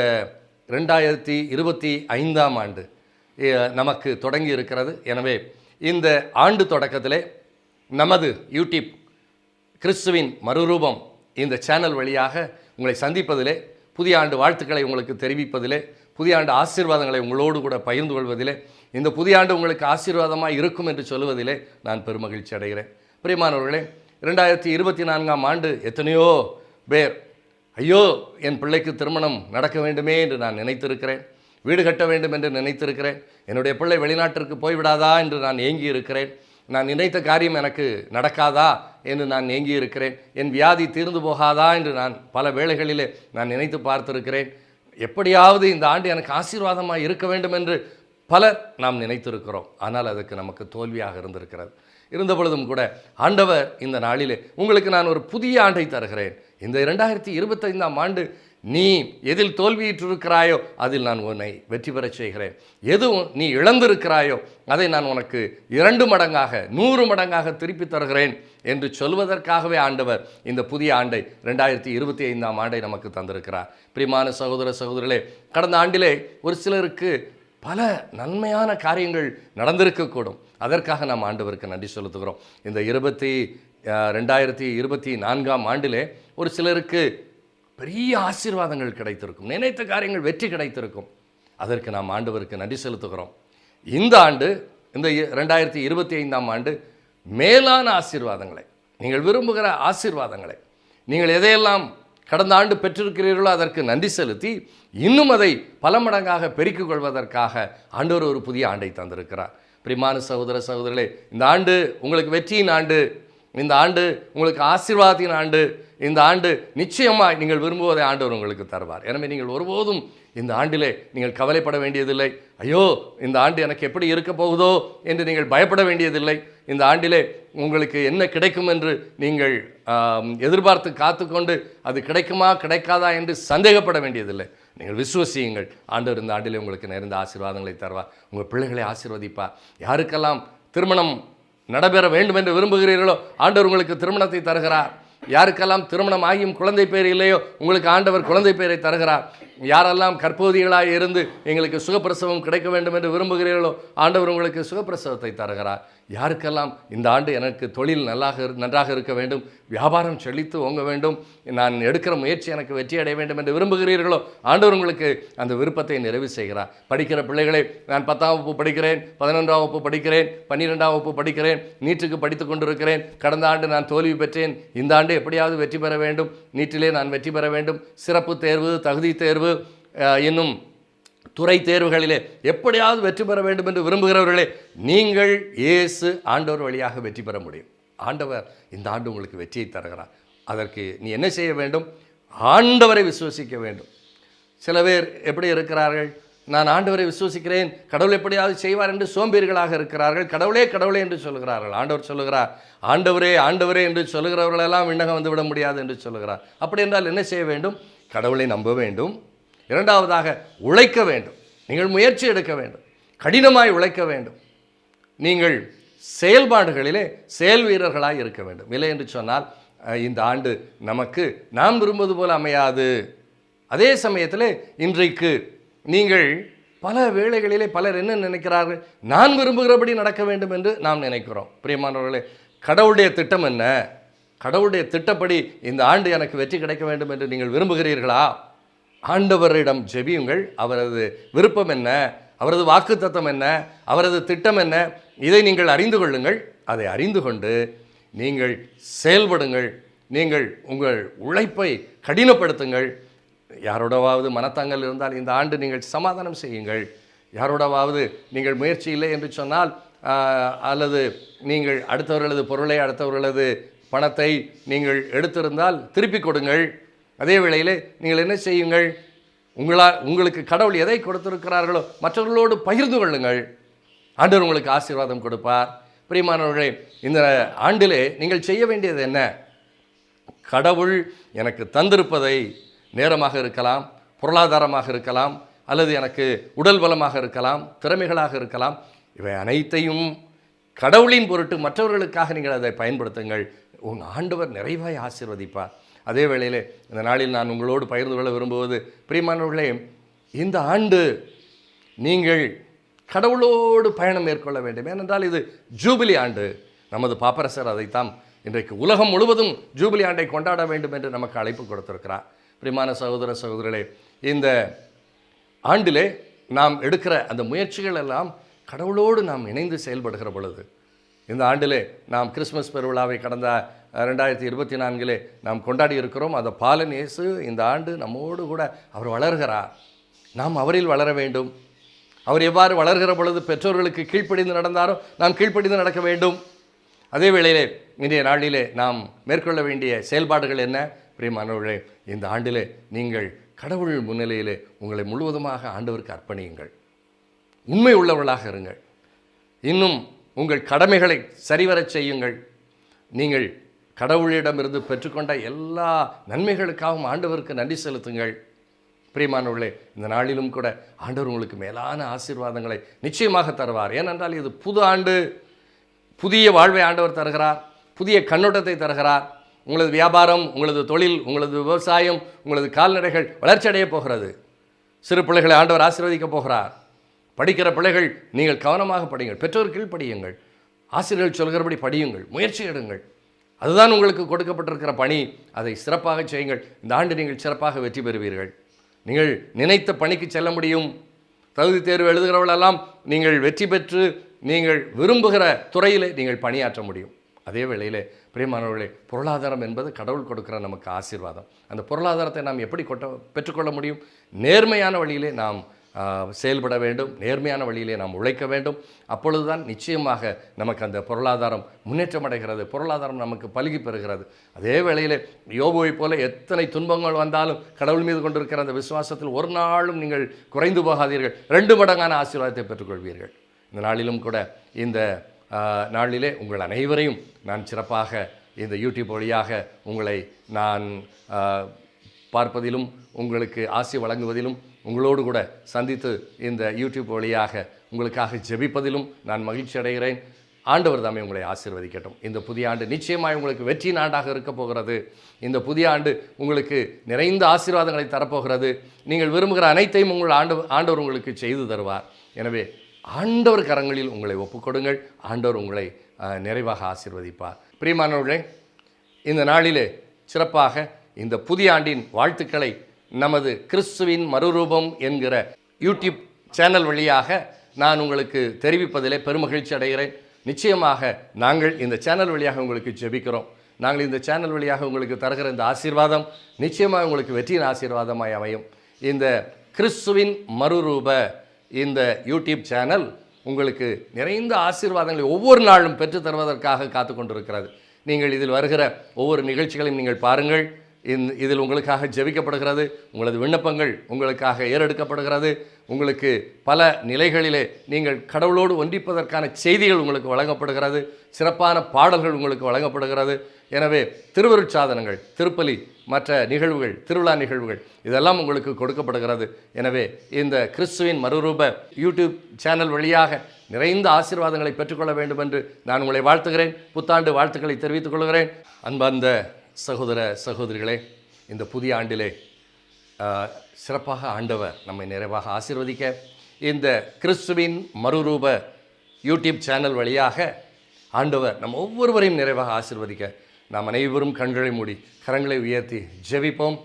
2025ஆம் ஆண்டு நமக்கு தொடங்கி இருக்கிறது. எனவே இந்த ஆண்டு தொடக்கத்திலே நமது யூடியூப் கிறிஸ்துவின் மறுரூபம் இந்த சேனல் வழியாக உங்களை சந்திப்பதிலே, புதிய ஆண்டு வாழ்த்துக்களை உங்களுக்கு தெரிவிப்பதிலே, புதிய ஆண்டு ஆசீர்வாதங்களை உங்களோடு கூட பகிர்ந்து கொள்வதிலே, இந்த புதிய ஆண்டு உங்களுக்கு ஆசீர்வாதமாக இருக்கும் என்று சொல்வதிலே நான் பெருமகிழ்ச்சி அடைகிறேன். பிரியமானவர்களே, 2024ஆம் ஆண்டு எத்தனையோ பேர் ஐயோ என் பிள்ளைக்கு திருமணம் நடக்க வேண்டுமே என்று நான் நினைத்திருக்கிறேன், வீடு கட்ட வேண்டும் என்று நினைத்திருக்கிறேன், என்னுடைய பிள்ளை வெளிநாட்டிற்கு போய்விடாதா என்று நான் ஏங்கி இருக்கிறேன், நான் நினைத்த காரியம் எனக்கு நடக்காதா என்று நான் ஏங்கி இருக்கிறேன், என் வியாதி தீர்ந்து போகாதா என்று நான் பல வேளைகளிலே நான் நினைத்து பார்த்திருக்கிறேன். எப்படியாவது இந்த ஆண்டு எனக்கு ஆசீர்வாதமாக இருக்க வேண்டும் என்று பலர் நாம் நினைத்திருக்கிறோம். ஆனால் அதுக்கு நமக்கு தோல்வியாக இருந்திருக்கிறது. இருந்த பொழுதும் கூட ஆண்டவர் இந்த நாளிலே உங்களுக்கு நான் ஒரு புதிய ஆண்டை தருகிறேன். இந்த 2025ஆம் ஆண்டு நீ எதில் தோல்வியிட்டிருக்கிறாயோ அதில் நான் உன்னை வெற்றி பெறச் செய்கிறேன். எதுவும் நீ இழந்திருக்கிறாயோ அதை நான் உனக்கு 2 மடங்காக 100 மடங்காக திருப்பி தருகிறேன் என்று சொல்வதற்காகவே ஆண்டவர் இந்த புதிய ஆண்டை 2025ஆம் ஆண்டை நமக்கு தந்திருக்கிறார். பிரியமான சகோதர சகோதரிகளே, கடந்த ஆண்டிலே ஒரு சிலருக்கு பல நன்மையான காரியங்கள் நடந்திருக்கக்கூடும். அதற்காக நாம் ஆண்டவருக்கு நன்றி செலுத்துகிறோம். இந்த 2024ஆம் ஆண்டிலே ஒரு சிலருக்கு பெரிய ஆசீர்வாதங்கள் கிடைத்திருக்கும், நினைத்த காரியங்கள் வெற்றி கிடைத்திருக்கும். அதற்கு நாம் ஆண்டவருக்கு நன்றி செலுத்துகிறோம். இந்த ஆண்டு, இந்த 2025ஆம் ஆண்டு மேலான ஆசீர்வாதங்களை, நீங்கள் விரும்புகிற ஆசீர்வாதங்களை, நீங்கள் எதையெல்லாம் கடந்த ஆண்டு பெற்றிருக்கிறீர்களோ அதற்கு நன்றி செலுத்தி இன்னும் அதை பல மடங்காக பெருக்கிக் கொள்வதற்காக ஆண்டவர் ஒரு புதிய ஆண்டை தந்திருக்கிறார். பிரியமான சகோதர சகோதரிகளே, இந்த ஆண்டு உங்களுக்கு வெற்றியின் ஆண்டு, இந்த ஆண்டு உங்களுக்கு ஆசீர்வாதத்தின் ஆண்டு, இந்த ஆண்டு நிச்சயமாக நீங்கள் விரும்புவதை ஆண்டவர் உங்களுக்கு தருவார். எனவே நீங்கள் ஒருபோதும் இந்த ஆண்டிலே நீங்கள் கவலைப்பட வேண்டியதில்லை. ஐயோ இந்த ஆண்டு எனக்கு எப்படி இருக்க போகுதோ என்று நீங்கள் பயப்பட வேண்டியதில்லை. இந்த ஆண்டிலே உங்களுக்கு என்ன கிடைக்கும் என்று நீங்கள் எதிர்பார்த்து காத்துக்கொண்டு அது கிடைக்குமா கிடைக்காதா என்று சந்தேகப்பட வேண்டியதில்லை. நீங்கள் விசுவசியுங்கள், ஆண்டவர் இந்த ஆண்டிலே உங்களுக்கு நிறைந்த ஆசீர்வாதங்களை தருவார். உங்கள் பிள்ளைகளை ஆசீர்வதிப்பார். யாருக்கெல்லாம் திருமணம் நடைபெற வேண்டும் என்று விரும்புகிறீர்களோ ஆண்டவர் உங்களுக்கு திருமணத்தை தருகிறார். யாருக்கெல்லாம் திருமணம் ஆகியும் குழந்தை பேர் இல்லையோ உங்களுக்கு ஆண்டவர் குழந்தை பேரை தருகிறார். யாரெல்லாம் கற்போதிகளாக இருந்து எங்களுக்கு சுகப்பிரசவம் கிடைக்க வேண்டும் என்று விரும்புகிறீர்களோ ஆண்டவர் உங்களுக்கு சுகப்பிரசவத்தை தருகிறார். யாருக்கெல்லாம் இந்த ஆண்டு எனக்கு தொழில் நன்றாக இருக்க வேண்டும், வியாபாரம் செழித்து ஓங்க வேண்டும், நான் எடுக்கிற முயற்சி எனக்கு வெற்றி அடைய வேண்டும் என்று விரும்புகிறீர்களோ ஆண்டவர் உங்களுக்கு அந்த விருப்பத்தை நிறைவு செய்கிறார். படிக்கிற பிள்ளைகளை, நான் 10ஆம் வகுப்பு படிக்கிறேன், 11ஆம் வகுப்பு படிக்கிறேன், 12ஆம் வகுப்பு படிக்கிறேன், நீட்டுக்கு படித்து கொண்டிருக்கிறேன், கடந்த ஆண்டு நான் தோல்வி பெற்றேன், இந்த ஆண்டு எப்படியாவது வெற்றி பெற வேண்டும், நீட்டிலே நான் வெற்றி பெற வேண்டும், சிறப்பு தேர்வு, தகுதி தேர்வு, இன்னும் துறை தேர்வுகளிலே எப்படியாவது வெற்றி பெற வேண்டும் என்று விரும்புகிறவர்களே, நீங்கள் இயேசு ஆண்டவர் வழியாக வெற்றி பெற முடியும். ஆண்டவர் இந்த ஆண்டு உங்களுக்கு வெற்றியை தருகிறார். அதற்கு நீ என்ன செய்ய வேண்டும்? ஆண்டவரை விசுவசிக்க வேண்டும். சில பேர் எப்படி இருக்கிறார்கள்? நான் ஆண்டவரை விசுவசிக்கிறேன், கடவுள் எப்படியாவது செய்வார் என்று சோம்பேறிகளாக இருக்கிறார்கள். கடவுளே கடவுளே என்று சொல்லுகிறார்கள். ஆண்டவர் சொல்லுகிறார், ஆண்டவரே ஆண்டவரே என்று சொல்லுகிறவர்களெல்லாம் விண்ணகம் வந்துவிட முடியாது என்று சொல்லுகிறார். அப்படி என்றால் என்ன செய்ய வேண்டும்? கடவுளை நம்ப வேண்டும். இரண்டாவதாக உழைக்க வேண்டும். நீங்கள் முயற்சி எடுக்க வேண்டும், கடினமாய் உழைக்க வேண்டும். நீங்கள் செயல்பாடுகளிலே செயல் வீரர்களாய் இருக்க வேண்டும். இல்லை என்று சொன்னால் இந்த ஆண்டு நமக்கு நாம் விரும்புவது போல அமையாது. அதே சமயத்தில் இன்றைக்கு நீங்கள் பல வேளைகளிலே பலர் என்ன நினைக்கிறார்கள்? நான் விரும்புகிறபடி நடக்க வேண்டும் என்று நாம் நினைக்கிறோம். பிரியமானவர்களே, கடவுளுடைய திட்டம் என்ன? கடவுளுடைய திட்டப்படி இந்த ஆண்டு எனக்கு வெற்றி கிடைக்க வேண்டும் என்று நீங்கள் விரும்புகிறீர்களா? ஆண்டவரிடம் ஜெபியுங்கள். அவரது விருப்பம் என்ன, அவரது வாக்குத்தத்தம் என்ன, அவரது திட்டம் என்ன, இதை நீங்கள் அறிந்து கொள்ளுங்கள். அதை அறிந்து கொண்டு நீங்கள் செயல்படுங்கள். நீங்கள் உங்கள் உழைப்பை கடினப்படுத்துங்கள். யாரோடவாவது மனத்தாங்கல் இருந்தால் இந்த ஆண்டு நீங்கள் சமாதானம் செய்யுங்கள். யாரோடவாவது நீங்கள் முயற்சி இல்லை என்று சொன்னால், அல்லது நீங்கள் அடுத்தவர்களது பொருளை, அடுத்தவர்களது பணத்தை நீங்கள் எடுத்திருந்தால் திருப்பி கொடுங்கள். அதே வேளையில் நீங்கள் என்ன செய்யுங்கள்? உங்களுக்கு கடவுள் எதை கொடுத்திருக்கிறார்களோ மற்றவர்களோடு பகிர்ந்து கொள்ளுங்கள். ஆண்டவர் உங்களுக்கு ஆசீர்வாதம் கொடுப்பார். பிரியமானவர்களே, இந்த ஆண்டிலே நீங்கள் செய்ய வேண்டியது என்ன? கடவுள் எனக்கு தந்திருப்பதை, நேரமாக இருக்கலாம், பொருளாதாரமாக இருக்கலாம், அல்லது எனக்கு உடல் பலமாக இருக்கலாம், திறமைகளாக இருக்கலாம், இவை அனைத்தையும் கடவுளின் பொருட்டு மற்றவர்களுக்காக நீங்கள் அதை பயன்படுத்துங்கள். உன் ஆண்டவர் நிறைவாய் ஆசீர்வதிப்பார். அதே வேளையிலே இந்த நாளில் நான் உங்களோடு பகிர்ந்து கொள்ள விரும்புவது, பிரியமானவர்களே, இந்த ஆண்டு நீங்கள் கடவுளோடு பயணம் மேற்கொள்ள வேண்டும். ஏனென்றால் இது ஜூபிலி ஆண்டு. நமது பாப்பரசர் அதைத்தான் இன்றைக்கு உலகம் முழுவதும் ஜூபிலி ஆண்டை கொண்டாட வேண்டும் என்று நமக்கு அழைப்பு கொடுத்திருக்கிறார். பிரியமான சகோதர சகோதரர்களே, இந்த ஆண்டிலே நாம் எடுக்கிற அந்த முயற்சிகள் எல்லாம் கடவுளோடு நாம் இணைந்து செயல்படுகிற பொழுது, இந்த ஆண்டிலே நாம் கிறிஸ்மஸ் பெருவிழாவை கடந்த 2024 நாம் கொண்டாடி இருக்கிறோம். அந்த பாலன் இயேசு இந்த ஆண்டு நம்மோடு கூட அவர் வளர்கிறார். நாம் அவரில் வளர வேண்டும். அவர் எவ்வாறு வளர்கிற பொழுது பெற்றோர்களுக்கு கீழ்ப்படிந்து நடந்தாரோ நாம் கீழ்ப்படிந்து நடக்க வேண்டும். அதே வேளையிலே இன்றைய நாளிலே நாம் மேற்கொள்ள வேண்டிய செயல்பாடுகள் என்ன? பிரியமானவர்களே, இந்த ஆண்டிலே நீங்கள் கடவுள் முன்னிலையிலே உங்களை முழுவதுமாக ஆண்டவருக்கு அர்ப்பணியுங்கள். உண்மை உள்ளவர்களாக இருங்கள். இன்னும் உங்கள் கடமைகளை சரிவரச் செய்யுங்கள். நீங்கள் கடவுளிடமிருந்து பெற்றுக்கொண்ட எல்லா நன்மைகளுக்காகவும் ஆண்டவருக்கு நன்றி செலுத்துங்கள். பிரியமானவர்களே, இந்த நாளிலும் கூட ஆண்டவர் உங்களுக்கு மேலான ஆசீர்வாதங்களை நிச்சயமாக தருவார். ஏனென்றால் இது புது ஆண்டு. புதிய வாழ்வை ஆண்டவர் தருகிறார். புதிய கண்ணோட்டத்தை தருகிறார். உங்களது வியாபாரம், உங்களது தொழில், உங்களது விவசாயம், உங்களது கால்நடைகள் வளர்ச்சி அடைய போகிறது. சிறு பிள்ளைகளை ஆண்டவர் ஆசீர்வதிக்கப் போகிறார். படிக்கிற பிள்ளைகள் நீங்கள் கவனமாக படியுங்கள். பெற்றோர் கீழ் படியுங்கள். ஆசிரியர்கள் சொல்கிறபடி படியுங்கள். முயற்சி எடுங்கள். அதுதான் உங்களுக்கு கொடுக்கப்பட்டிருக்கிற பணி. அதை சிறப்பாக செய்யுங்கள். இந்த ஆண்டு நீங்கள் சிறப்பாக வெற்றி பெறுவீர்கள். நீங்கள் நினைத்த பணிக்கு செல்ல முடியும். தகுதி தேர்வு எழுதுகிறவர்களெல்லாம் நீங்கள் வெற்றி பெற்று நீங்கள் விரும்புகிற துறையிலே நீங்கள் பணியாற்ற முடியும். அதே வேளையிலே பிரியமானவர்களே, பொருளாதாரம் என்பது கடவுள் கொடுக்கிற நமக்கு ஆசீர்வாதம். அந்த பொருளாதாரத்தை நாம் எப்படி பெற்றுக்கொள்ள முடியும்? நேர்மையான வழியிலே நாம் செயல்பட வேண்டும். நேர்மையான வழியிலே நாம் உழைக்க வேண்டும். அப்பொழுதுதான் நிச்சயமாக நமக்கு அந்த பொருளாதாரம் முன்னேற்றம் அடைகிறது. பொருளாதாரம் நமக்கு பலுகி பெறுகிறது. அதே வேளையிலே யோபுவை போல எத்தனை துன்பங்கள் வந்தாலும் கடவுள் மீது கொண்டிருக்கிற அந்த விசுவாசத்தில் ஒரு நாளும் நீங்கள் குறைந்து போகாதீர்கள். 2 மடங்கான ஆசீர்வாதத்தை பெற்றுக்கொள்வீர்கள். இந்த நாளிலும் கூட இந்த நாளிலே உங்கள் அனைவரையும் நான் சிறப்பாக இந்த யூடியூப் வழியாக உங்களை நான் பார்ப்பதிலும், உங்களுக்கு ஆசி வழங்குவதிலும், உங்களோடு கூட சந்தித்து இந்த யூடியூப் வழியாக உங்களுக்காக ஜெபிப்பதிலும் நான் மகிழ்ச்சி அடைகிறேன். ஆண்டவர் தாமே உங்களை ஆசீர்வதிக்கட்டும். இந்த புதிய ஆண்டு நிச்சயமாக உங்களுக்கு வெற்றியின் ஆண்டாக இருக்க போகிறது. இந்த புதிய ஆண்டு உங்களுக்கு நிறைந்த ஆசீர்வாதங்களை தரப்போகிறது. நீங்கள் விரும்புகிற அனைத்தையும் உங்கள் ஆண்டவர் உங்களுக்கு செய்து தருவார். எனவே ஆண்டவர் கரங்களில் உங்களை ஒப்புக்கொடுங்கள். ஆண்டவர் உங்களை நிறைவாக ஆசீர்வதிப்பார். பிரியமானவர்களே, இந்த நாளிலே சிறப்பாக இந்த புதிய ஆண்டின் வாழ்த்துக்களை நமது கிறிஸ்துவின் மறுரூபம் என்கிற யூடியூப் சேனல் வழியாக நான் உங்களுக்கு தெரிவிப்பதிலே பெருமகிழ்ச்சி அடைகிறேன். நிச்சயமாக நாங்கள் இந்த சேனல் வழியாக உங்களுக்கு ஜெபிக்கிறோம். நாங்கள் இந்த சேனல் வழியாக உங்களுக்கு தருகிற இந்த ஆசீர்வாதம் நிச்சயமாக உங்களுக்கு வெற்றியின் ஆசீர்வாதமாய் அமையும். இந்த கிறிஸ்துவின் மறுரூப இந்த யூடியூப் சேனல் உங்களுக்கு நிறைந்த ஆசீர்வாதங்களை ஒவ்வொரு நாளும் பெற்றுத் தருவதற்காக காத்து கொண்டிருக்கிறது. நீங்கள் இதில் வருகிற ஒவ்வொரு நிகழ்ச்சிகளையும் நீங்கள் பாருங்கள். இதில் உங்களுக்காக ஜெபிக்கப்படுகிறது. உங்களது விண்ணப்பங்கள் உங்களுக்காக ஏறெடுக்கப்படுகிறது. உங்களுக்கு பல நிலைகளிலே நீங்கள் கடவுளோடு ஒன்றிப்பதற்கான செய்திகள் உங்களுக்கு வழங்கப்படுகிறது. சிறப்பான பாடல்கள் உங்களுக்கு வழங்கப்படுகிறது. எனவே திருவருட்சாதனங்கள், திருப்பலி, மற்ற நிகழ்வுகள், திருவிழா நிகழ்வுகள் இதெல்லாம் உங்களுக்கு கொடுக்கப்படுகிறது. எனவே இந்த கிறிஸ்துவின் மறுரூப யூடியூப் சேனல் வழியாக நிறைந்த ஆசீர்வாதங்களை பெற்றுக்கொள்ள வேண்டும் என்று நான் உங்களை வாழ்த்துகிறேன். புத்தாண்டு வாழ்த்துக்களை தெரிவித்துக் கொள்கிறேன். அன்பார்ந்த சகோதர சகோதரிகளே, இந்த புதிய ஆண்டிலே சிறப்பாக ஆண்டவர் நம்மை நிறைவாக ஆசீர்வதிக்க இந்த கிறிஸ்துவின் மறுரூப யூடியூப் சேனல் வழியாக ஆண்டவர் நம்ம ஒவ்வொருவரையும் நிறைவாக ஆசீர்வதிக்க நாம் அனைவரும் கண்களை மூடி கரங்களை உயர்த்தி ஜெபிப்போம்.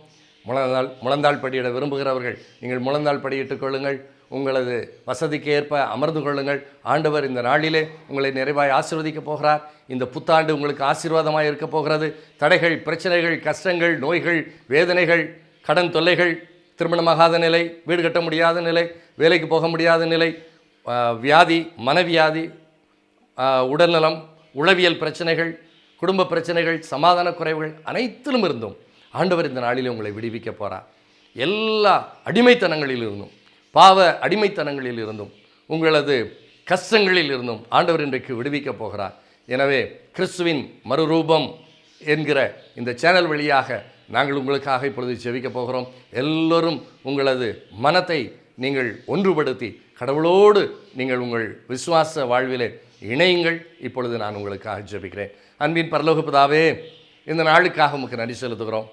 முழந்தாள் படியிட விரும்புகிறவர்கள் நீங்கள் முழந்தாள் படியிட்டுக் கொள்ளுங்கள். உங்களது வசதிக்கு ஏற்ப அமர்ந்து கொள்ளுங்கள். ஆண்டவர் இந்த நாளிலே உங்களை நிறைவாய் ஆசீர்வதிக்கப் போகிறார். இந்த புத்தாண்டு உங்களுக்கு ஆசீர்வாதமாக இருக்க போகிறது. தடைகள், பிரச்சனைகள், கஷ்டங்கள், நோய்கள், வேதனைகள், கடன் தொல்லைகள், திருமணமாகாத நிலை, வீடு கட்ட முடியாத நிலை, வேலைக்கு போக முடியாத நிலை, வியாதி, மனவியாதி, உடல்நலம், உளவியல் பிரச்சனைகள், குடும்ப பிரச்சனைகள், சமாதான குறைவுகள் அனைத்திலும் இருந்தும் ஆண்டவர் இந்த நாளிலே உங்களை விடுவிக்க போகிறார். எல்லா அடிமைத்தனங்களில் இருந்தும், பாவ அடிமைத்தனங்களில் இருந்தும், உங்களது கஷ்டங்களில் இருந்தும் ஆண்டவர் இன்றைக்கு விடுவிக்க போகிறார். எனவே கிறிஸ்துவின் மறுரூபம் என்கிற இந்த சேனல் வழியாக நாங்கள் உங்களுக்காக இப்பொழுது ஜெபிக்க போகிறோம். எல்லோரும் உங்களது மனத்தை நீங்கள் ஒன்றுபடுத்தி கடவுளோடு நீங்கள் உங்கள் விசுவாச வாழ்விலே இணையுங்கள். இப்பொழுது நான் உங்களுக்காக ஜெபிக்கிறேன். அன்பின் பரலோக பிதாவே, இந்த நாளுக்காக உமக்கு நன்றி செலுத்துகிறோம்.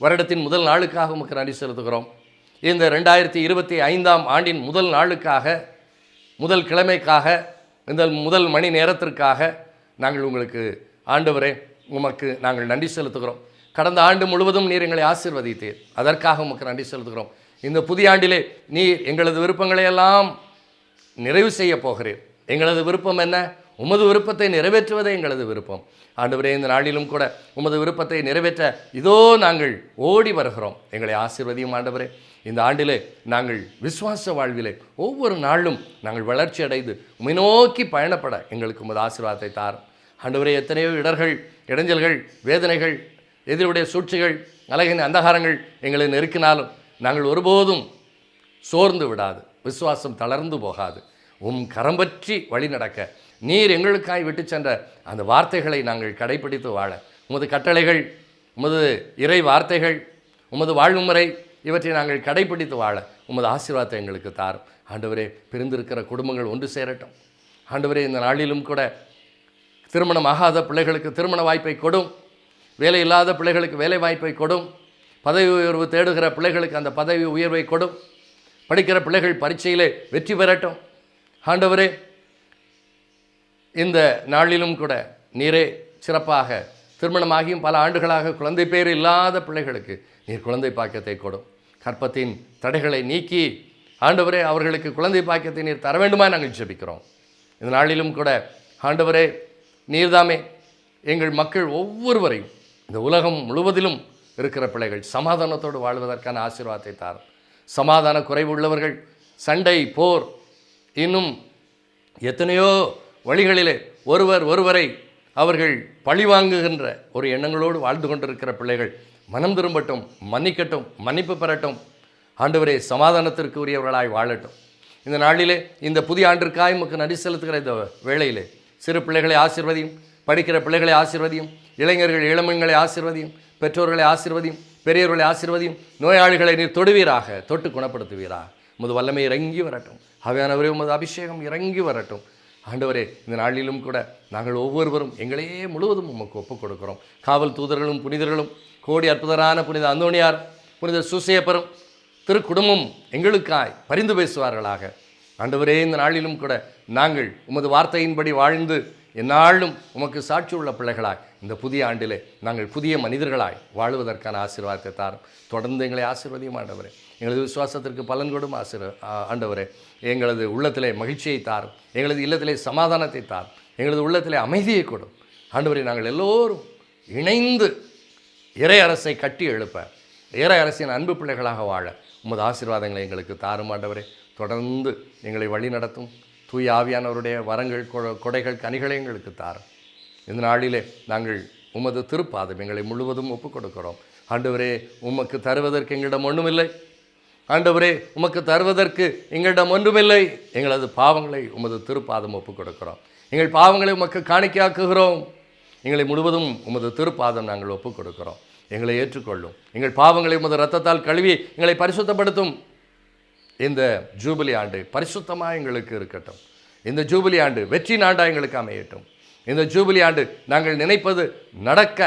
வருடத்தின் முதல் நாளுக்காக உமக்கு நன்றி செலுத்துகிறோம். இந்த 2025ஆம் ஆண்டின் முதல் நாளுக்காக, முதல் கிழமைக்காக, இந்த முதல் மணி நேரத்திற்காக நாங்கள் உங்களுக்கு ஆண்டவரே உமக்கு நாங்கள் நன்றி செலுத்துகிறோம். கடந்த ஆண்டு முழுவதும் நீர் எங்களை ஆசீர்வதித்தீர். அதற்காக உமக்கு நன்றி செலுத்துகிறோம். இந்த புதிய ஆண்டிலே நீர் எங்களது விருப்பங்களை எல்லாம் நிறைவு செய்ய போகிறீர். எங்களது விருப்பம் என்ன? உமது விருப்பத்தை நிறைவேற்றுவதே எங்களது விருப்பம். ஆண்டவரே, இந்த நாளிலும் கூட உமது விருப்பத்தை நிறைவேற்ற இதோ நாங்கள் ஓடி வருகிறோம். எங்களை ஆசீர்வதியும் ஆண்டவரே. இந்த ஆண்டிலே நாங்கள் விசுவாச வாழ்விலே ஒவ்வொரு நாளும் நாங்கள் வளர்ச்சி அடைந்து உம்மை நோக்கி பயணப்பட எங்களுக்கு உமது ஆசீர்வாதத்தை தாரும் ஆண்டவரே. எத்தனையோ இடர்கள், இடைஞ்சல்கள், வேதனைகள், எதிருடைய சூழ்ச்சிகள், அழகின் அந்தகாரங்கள் எங்களை நெருக்கினாலும் நாங்கள் ஒருபோதும் சோர்ந்து விடாது, விசுவாசம் தளர்ந்து போகாது. கரம் பற்றி வழி நடக்க நீர் எங்களுக்காய் விட்டு சென்ற அந்த வார்த்தைகளை நாங்கள் கடைப்பிடித்து வாழ உமது கட்டளைகள், உமது இறை வார்த்தைகள், உமது வாழ்வு முறை இவற்றை நாங்கள் கடைப்பிடித்து வாழ உமது ஆசீர்வாதத்தை எங்களுக்கு தாரும் ஆண்டவரே. பிரிந்திருக்கிற குடும்பங்கள் ஒன்று சேரட்டும் ஆண்டவரே. இந்த நாளிலும் கூட திருமணம் ஆகாத பிள்ளைகளுக்கு திருமண வாய்ப்பை கொடும், வேலை இல்லாத பிள்ளைகளுக்கு வேலை வாய்ப்பை கொடும், பதவி உயர்வு தேடுகிற பிள்ளைகளுக்கு அந்த பதவி உயர்வை கொடும், படிக்கிற பிள்ளைகள் பரீட்சையிலே வெற்றி பெறட்டும் ஆண்டவரே. இந்த நாளிலும் கூட நீரே சிறப்பாக திருமணமாகியும் பல ஆண்டுகளாக குழந்தை பேர் இல்லாத பிள்ளைகளுக்கு நீர் குழந்தை பாக்கியத்தை கொடும். கற்பத்தின் தடைகளை நீக்கி ஆண்டவரே அவர்களுக்கு குழந்தை பாக்கியத்தை நீர் தர வேண்டுமா நாங்கள் ஜெபிக்கிறோம். இந்த நாளிலும் கூட ஆண்டவரே நீர்தாமே எங்கள் மக்கள் ஒவ்வொருவரையும், இந்த உலகம் முழுவதிலும் இருக்கிற பிள்ளைகள் சமாதானத்தோடு வாழ்வதற்கான ஆசீர்வாதத்தை தாரும். சமாதான குறைவு உள்ளவர்கள், சண்டை, போர், இன்னும் எத்தனையோ வழிகளிலே ஒருவரை அவர்கள் பழிவாங்குகின்ற ஒரு எண்ணங்களோடு வாழ்ந்து கொண்டிருக்கிற பிள்ளைகள் மனம் திரும்பட்டும், மன்னிக்கட்டும், மன்னிப்பு பெறட்டும் ஆண்டவரே. சமாதானத்திற்கு உரியவர்களாய் வாழட்டும். இந்த நாளிலே இந்த புதிய ஆண்டிற்காய் உமக்கு நன்றி செலுத்துகிற இந்த வேளையிலே சிறு பிள்ளைகளை ஆசீர்வதியும், படிக்கிற பிள்ளைகளை ஆசீர்வதியும், இளைஞர்கள் இளமன்களை ஆசீர்வதியும், பெற்றோர்களை ஆசீர்வதியும், பெரியவர்களை ஆசீர்வதியும். நோயாளிகளை நீர் தொடுவீராக, தொட்டு குணப்படுத்துவீராக. உமது வல்லமை இறங்கி வரட்டும் ஆவியானவரே. உமது அபிஷேகம் இறங்கி வரட்டும் ஆண்டவரே. இந்த நாளிலும் கூட நாங்கள் ஒவ்வொருவரும் எங்களையே முழுவதும் உமக்கு ஒப்புக் கொடுக்கிறோம். காவல் தூதர்களும் புனிதர்களும், கோடி அற்புதரான புனித அந்தோணியார், புனித சூசையப்பரும் திருக்குடும்பம் எங்களுக்காய் பரிந்து பேசுவார்களாக ஆண்டவரே. இந்த நாளிலும் கூட நாங்கள் உமது வார்த்தையின்படி வாழ்ந்து எந்நாளும் உமக்கு சாட்சி உள்ள பிள்ளைகளாய் இந்த புதிய ஆண்டிலே நாங்கள் புதிய மனிதர்களாய் வாழ்வதற்கான ஆசீர்வாதத்தை தாரும். தொடர்ந்து எங்களை ஆசீர்வதியும் ஆண்டவரே. எங்களது விசுவாசத்திற்கு பலன் கொடும் ஆண்டவரே. எங்களது உள்ளத்திலே மகிழ்ச்சியை தாரும், எங்களது இல்லத்திலே சமாதானத்தை தாரும், எங்களது உள்ளத்திலே அமைதியை கொடும் ஆண்டவரே. நாங்கள் எல்லோரும் இணைந்து இறை அரசை கட்டி எழுப்ப, இறை அரசின் அன்பு பிள்ளைகளாக வாழ உமது ஆசீர்வாதங்களை எங்களுக்கு தாரும் ஆண்டவரே. தொடர்ந்து எங்களை வழி நடத்தும் தூய ஆவியானவருடைய வரங்கள், கொடைகள், கனிகளை எங்களுக்கு தாரும். இந்த நாளிலே நாங்கள் உமது திருப்பாதம் எங்களை முழுவதும் ஒப்புக் கொடுக்கிறோம் ஆண்டவரே. உமக்கு தருவதற்கு எங்களிடம் ஒன்றுமில்லை ஆண்டவரே, உமக்கு தருவதற்கு எங்களிடம் ஒன்றுமில்லை. எங்களது பாவங்களை உமது திருப்பாதம் ஒப்புக் கொடுக்கிறோம். எங்கள் பாவங்களை உமக்கு காணிக்கையாக்குகிறோம். எங்களை முழுவதும் உமது திருப்பாதம் நாங்கள் ஒப்புக் கொடுக்கிறோம். எங்களை ஏற்றுக்கொள்ளும். எங்கள் பாவங்களை உமது இரத்தத்தால் கழுவி எங்களை பரிசுத்தப்படுத்தும். இந்த ஜூபிலி ஆண்டு பரிசுத்தமாக எங்களுக்கு இருக்கட்டும். இந்த ஜூபிலி ஆண்டு வெற்றி நாண்டாக எங்களுக்கு அமையட்டும். இந்த ஜூபிலி ஆண்டு நாங்கள் நினைப்பது நடக்க,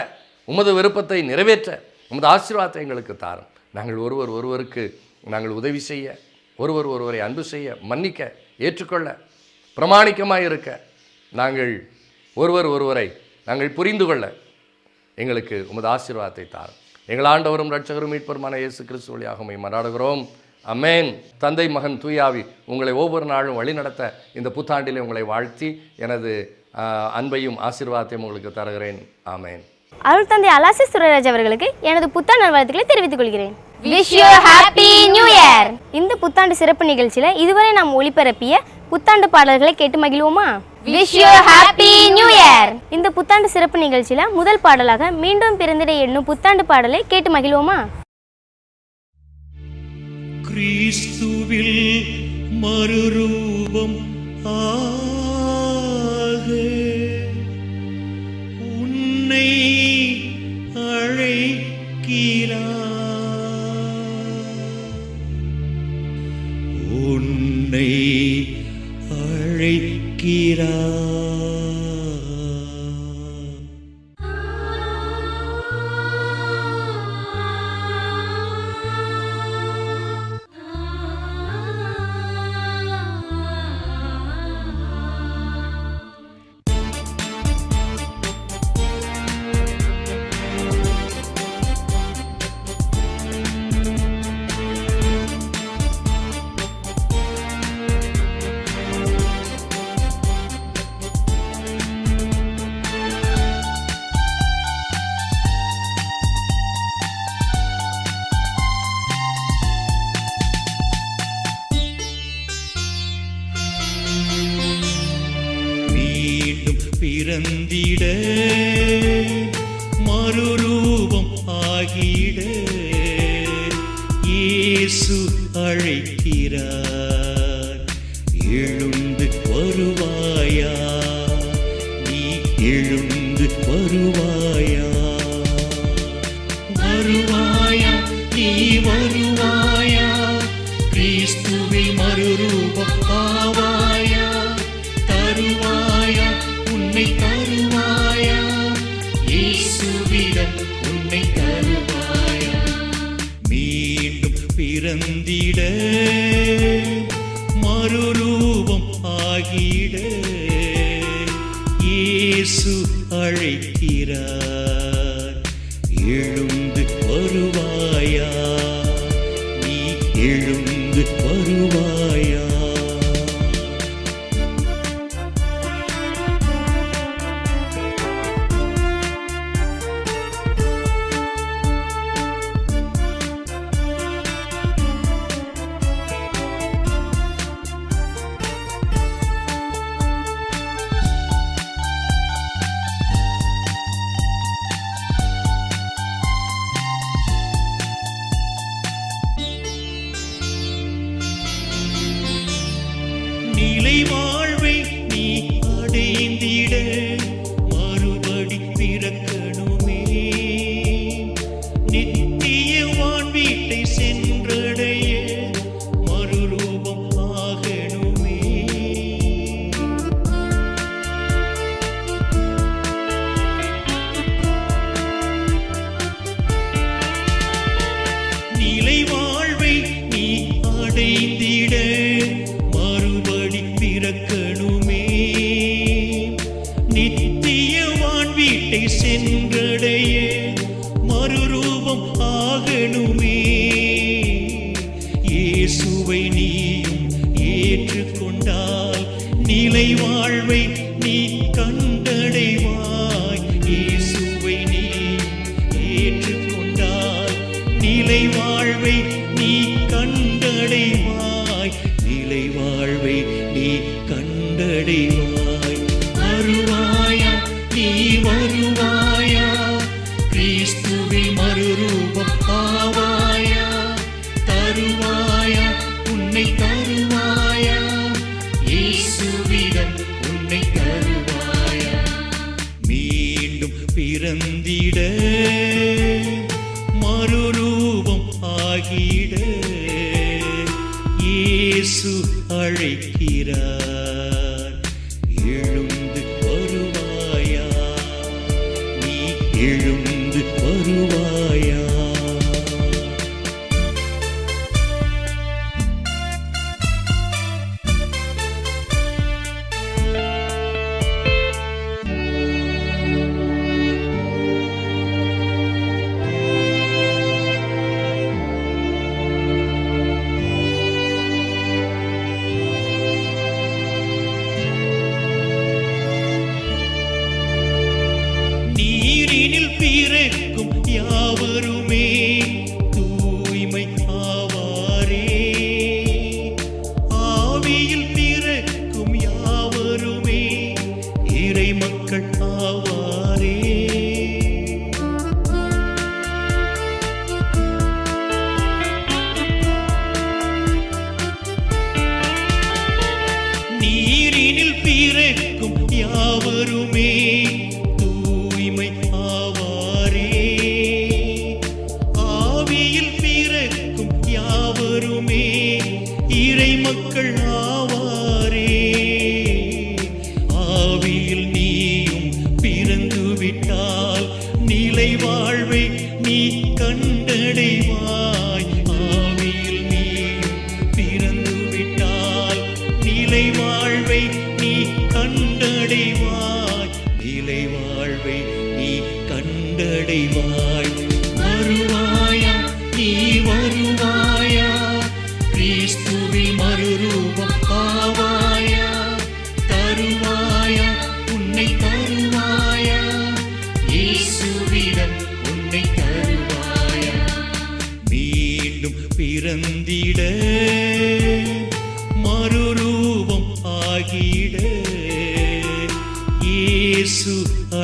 உமது விருப்பத்தை நிறைவேற்ற உமது ஆசீர்வாதத்தை எங்களுக்கு தாரும். நாங்கள் ஒருவருக்கு நாங்கள் உதவி செய்ய, ஒருவரை அன்பு செய்ய, மன்னிக்க, ஏற்றுக்கொள்ள, பிரமாணிக்கமாக இருக்க, நாங்கள் ஒருவரை நாங்கள் புரிந்து கொள்ள எங்களுக்கு உமது ஆசீர்வாதத்தை தாரும். எங்கள் ஆண்டவரும் இரட்சகரும் மீட்பருமான இயேசு கிறிஸ்து வழியாக உம்மை மன்றாடுகிறோம். அமேன். தந்தை, மகன், தூயாவி உங்களை ஒவ்வொரு நாளும் வழிநடத்த இந்த புத்தாண்டிலே உங்களை வாழ்த்தி எனது அன்பையும் ஆசீர்வாதத்தையும் உங்களுக்கு தருகிறேன். ஆமேன். அருள் தந்தை அலாசி சுரராஜ் அவர்களுக்கு எனது புத்தாண்டு நல்வாழ்த்துக்களை தெரிவித்துக் கொள்கிறேன். Wish you happy new year. இந்த புத்தாண்டு சிறப்பு நிகழ்ச்சியில இதுவரை நாம் ஒளிபரப்பிய புத்தாண்டு பாடல்களை கேட்டு மகிழ்வோமா? Wish you happy new year. இந்த புத்தாண்டு சிறப்பு நிகழ்ச்சியில முதல் பாடலாக மீண்டும் பிறந்திட என்னும் புத்தாண்டு பாடலை கேட்டு மகிழ்வோமா? கிறிஸ்துவில் மறுரூபம் ஆக உன்னை அழைக்கிறார், உன்னை அழைக்கிறார். பிறந்திட மறுரூபம் ஆகிட இயேசு அழைக்கிறார். எழுந்து வருவாயா, நீ எழுந்து வருவாயா, வருவாயா, நீ வருவாயா, கிறிஸ்துவில் மறுரூபம் ஆவாயா, தருவாயா, உன்னை தருவாயா, இயேசுவிடம் உன்னை தருவாயா. மீண்டும் பிறந்திட மறுரூபம் ஆகிட இயேசு அழைக்கிறார். எழுந்து வருவாயா, நீ எழுந்து வருவாயா. நிலை வாழ்வை நீ அடைந்திட மறுபடி பிறக்கணுமே, நித்திய வான்வீட்டை சென்றடைய மறுரூபம் ஆகணுமே. நிலை வாழ்வை நீ அடைந்திட பிறக்கணுமே, நித்திய வான்வீட்டை சென்றடைய மறுரூபம் ஆகணுமே. இயேசுவை நீயும் ஏற்றுக்கொண்டால் நிலை வாழ்வை நீ கண்டடைவாய். இயேசுவை நீ ஏற்றுக்கொண்டால் நிலை வாழ்வை நீ பிறந்திட மறுரூபம் ஆகிட இயேசு அழைக்கிறார். எழுந்து வருவாயா, நீ எழுந்து வருவாயா. நீரினில் பிறக்கும் யாவருமே தூய்மை ஆவாரே, ஆவியில் பிறக்கும் யாவருமே இறை மக்கள் ஆவாரே. நீரினில் பிறக்கும் யாவருமே தூய்மை ஆவாரே, ஆவியில் பிறக்கும் யாவருமே இறை மக்கள் ஆவாரே. ஆவியில் நீயும் பிறந்து விட்டால் நிலை வாழ்வை நீ கண்டடைவாய். ஆவியில் நீயும் பிறந்து விட்டால் நிலை வாழ்வை நீ கண்டடைவாய். நிலை வாழ்வை நீ கண்டடைவாய். வருவாயா, நீ வருவாயா, கிறிஸ்துவில் மறுரூபம் ஆவாயா. தருவாயா, உன்னை தருவாயா, இயேசுவிடம் உன்னை தருவாயா. மீண்டும் பிறந்திட மறுரூபம் ஆகிட இயேசு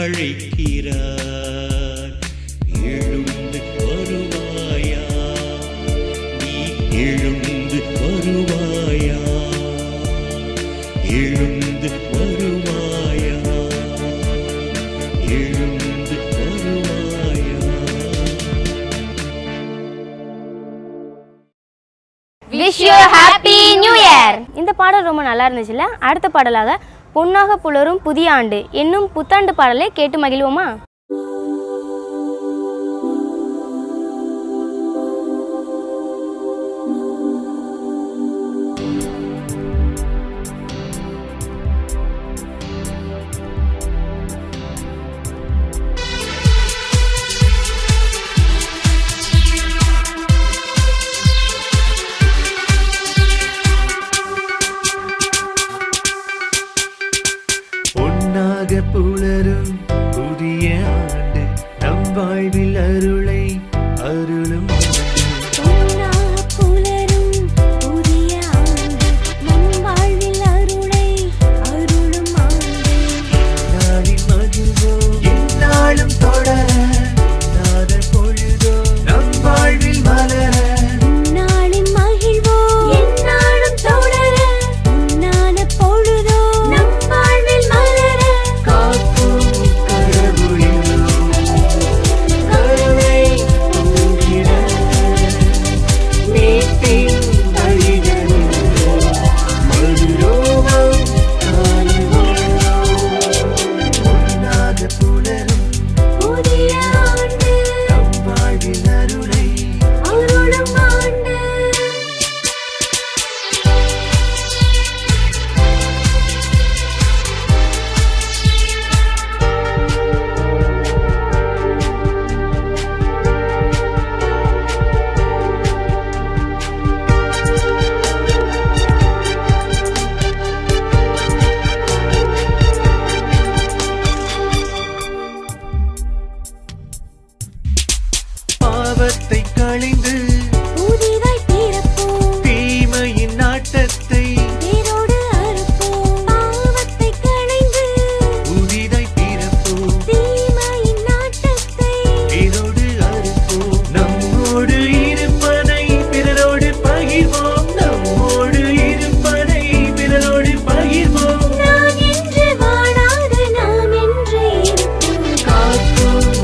அழைக்கிறார். எழுந்து வருவாயா, நீ எழுந்து வருவாயா, எழுந்து வருவாயா, எழுந்து வருவாயா. Wish you happy new year. இந்த பாடல் ரொம்ப நல்லா இருந்துச்சுல்ல? அடுத்த பாடலாக பொன்னாக புலரும் புதிய ஆண்டு என்னும் புத்தாண்டு பாடலை கேட்டு மகிழ்வோமா? பொன்னாக புலரும் புதிய ஆண்டு நம் வாழ்வில் அருளை அருளும் நாளின் மகிழ்வோ எந்நாளும் தொடர, நாத பொழுதோ நம் வாழ்வில் மலர. பாவத்தை களைந்து தீமையின் நாட்டத்தை புதிதாய் பிறப்போம். இதோடு அறுப்போம். நம்மோடு இருப்பதை பிறரோடு பகிர்வோம். நம்மோடு இருப்பதை பிறரோடு பகிர்வோம். காப்போம்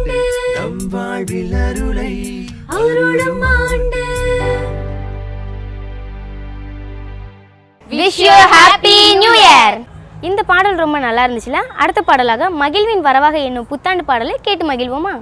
ஆண்டு நம் வாழ்வில் அருளை அருளும் ஆண்டு. Wish you happy new year. இந்த பாடல் ரொம்ப நல்லா இருந்துச்சுல. அடுத்த பாடலாக மகிழ்வின் வரவாக என்னும் புத்தாண்டு பாடலை கேட்டு மகிழ்வோமா?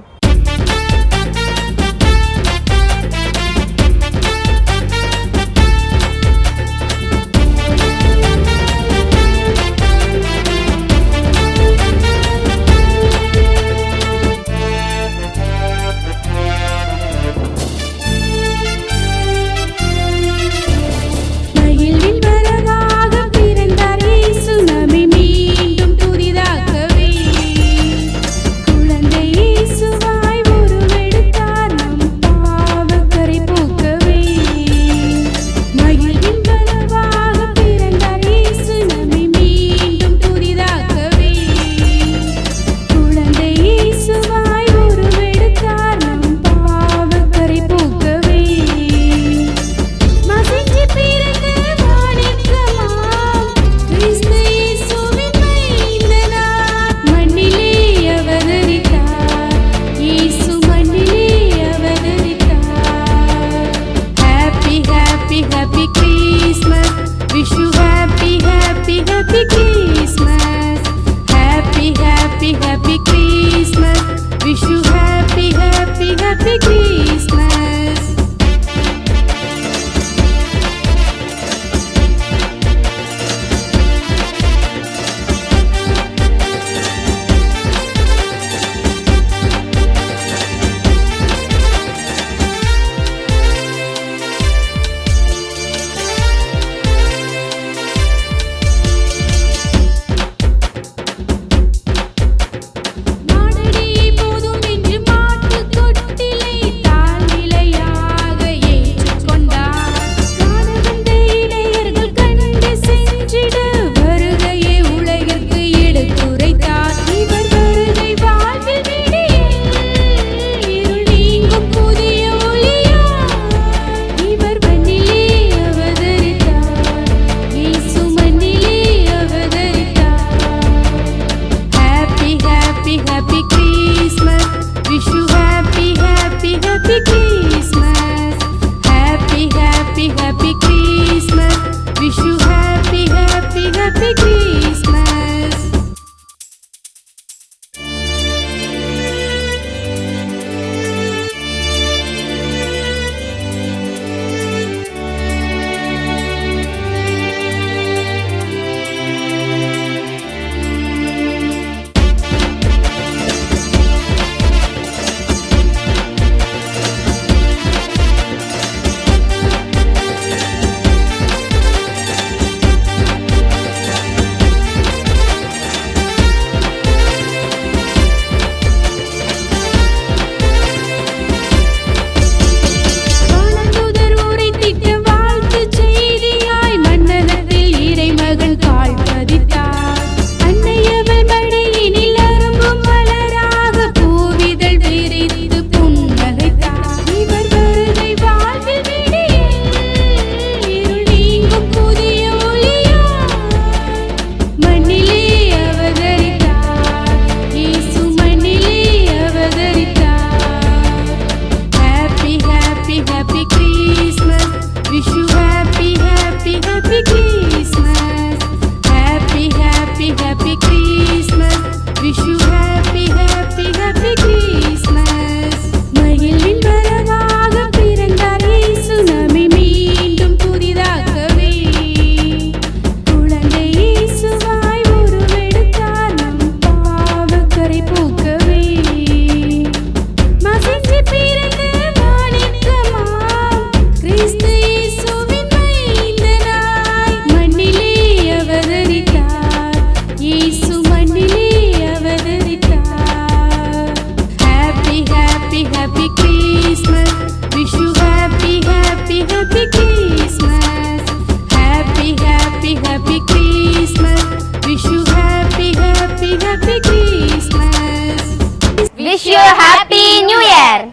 Wish you a happy new year.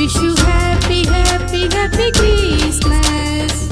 Wish you happy happy happy Christmas.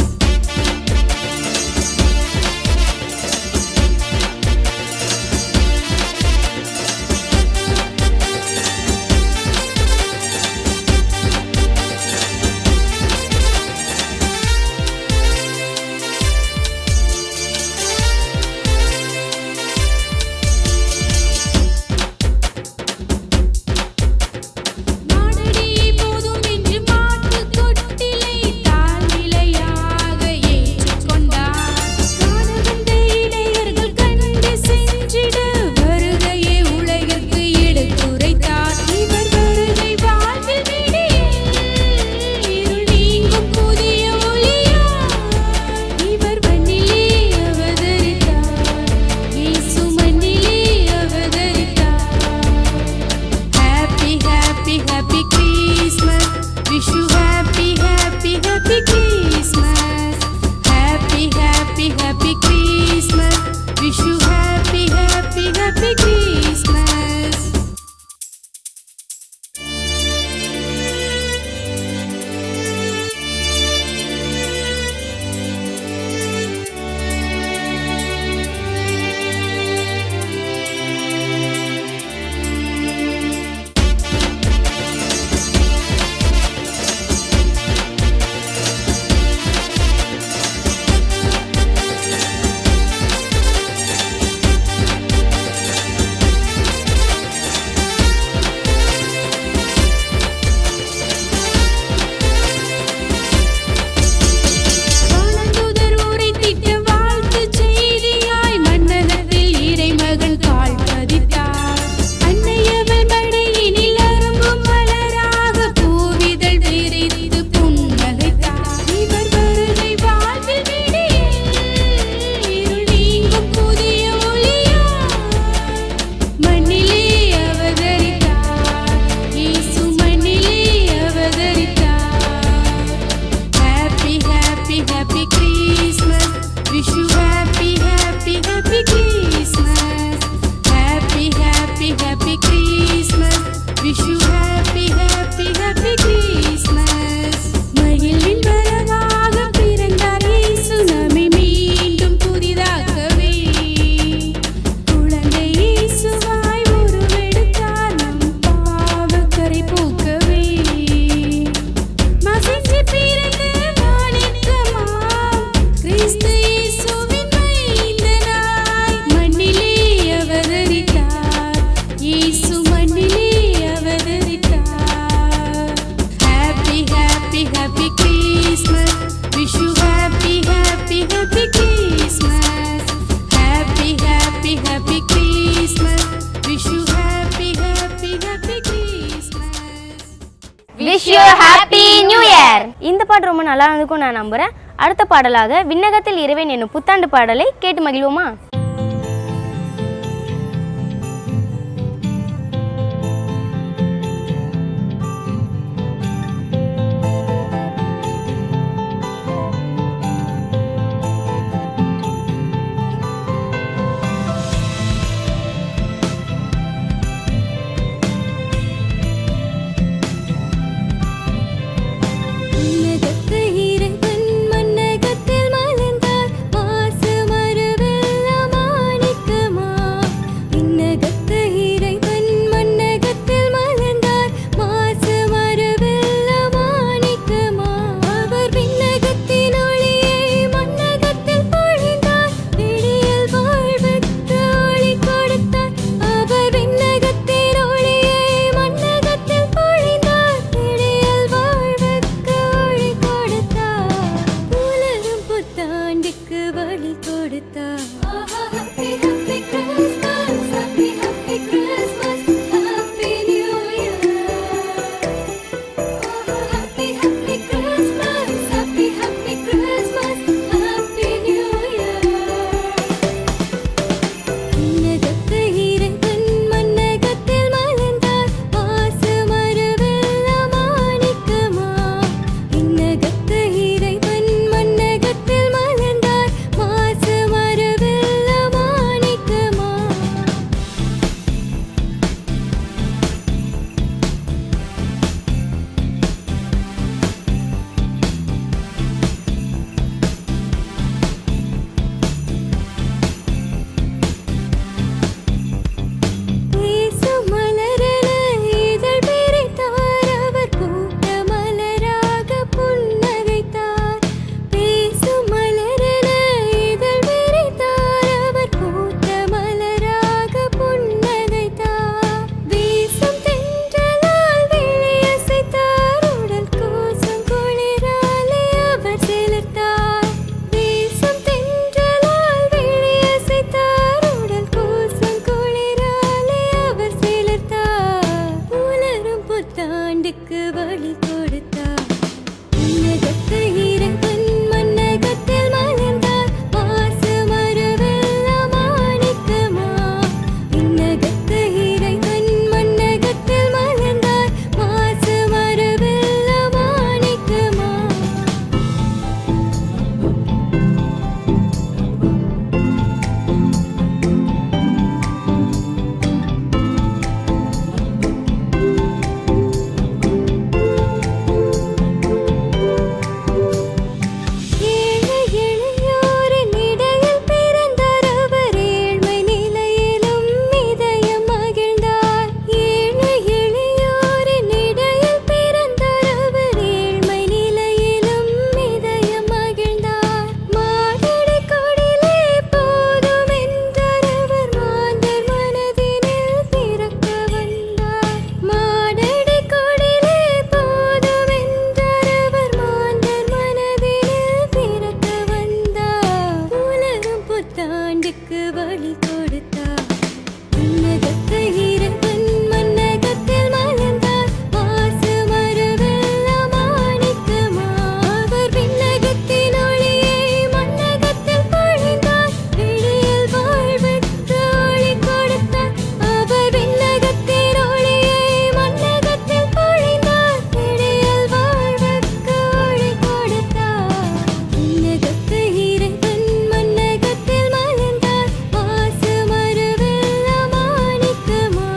Wish you happy new year. இந்த பாட்டு ரொம்ப நல்லா இருந்துக்கும் நான் நம்புறேன். அடுத்த பாடலாக விண்ணகத்தில் இறைவன் என்னும் புத்தாண்டு பாடலை கேட்டு மகிழ்வோமா? மன்னகத்தில் மலர்ந்தார் மாசு மறுவெல்லாம் வழி கொடுத்தார். உன்னதத்து இறைவன் மன்னகத்தில் மலர்ந்தார். பாசமரவெல்லாம் மாணிக்கமா. விண்ணகத்து இறைவன் மன்னகத்தில் மலர்ந்தார். பாசமரவெல்லாம் மாணிக்கமா. ஏழை எளியோரின் இடையில் பிறந்தார். அவர் ஏழ்மை நிலையிலும் இதயம் மகிழ்ந்தார். ஏழை எளியோரின் இடையில் பிறந்தார். அவர் ஏழ்மை நிலையிலும் இதயம் மகிழ்ந்தார். மாடடி கொடிலே போதும் என்றார். அவர் மாந்தர் மனதினில் பிறக்க வந்தார். மாடடி கொடிலே போதும் என்றார். அவர் மாந்தர் மனதினில் பிறக்க வந்தார். உலகம் புத்தாண்டுக்கு வழி கொடுத்தார். உன்னதத்து இறைவன் மன்னகத்தில் மலர்ந்தார். பாசமரவெல்லாம் மாணிக்கமா. அவர் விண்ணகத்தின் ஒளியை மன்னகத்தில் பொழிந்தார். விடியல் வாழ்வுக்கு ஒளி கொடுத்தார். அவர் விண்ணகத்தின் ஒளியை மன்னகத்தில் பொழிந்தார். விடியல் வாழ்வுக்கு ஒளி கொடுத்தார். உன்னதத்து இறைவன் மன்னகத்தில் மலர்ந்தார். பாசமரவெல்லாம் மாணிக்கமா.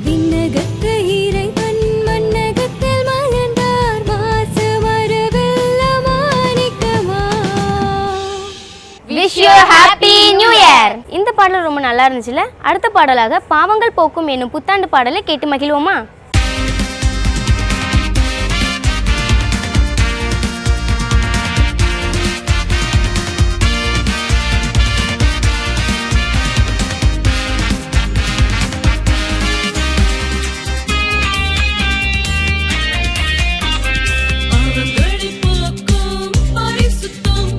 விண்ணகத்து இறைவன் மன்னகத்தில் மலர்ந்தார். பாசமரவெல்லாம் மாணிக்கமா. Wish you happy new year. இந்த பாடல் ரொம்ப நல்லா இருந்துச்சுல. அடுத்த பாடலாக பாவங்கள் போக்கும் என்னும் புத்தாண்டு பாடலை கேட்டு மகிழ்வோமா? அவங்களை போக்கும் பரிசுத்தம்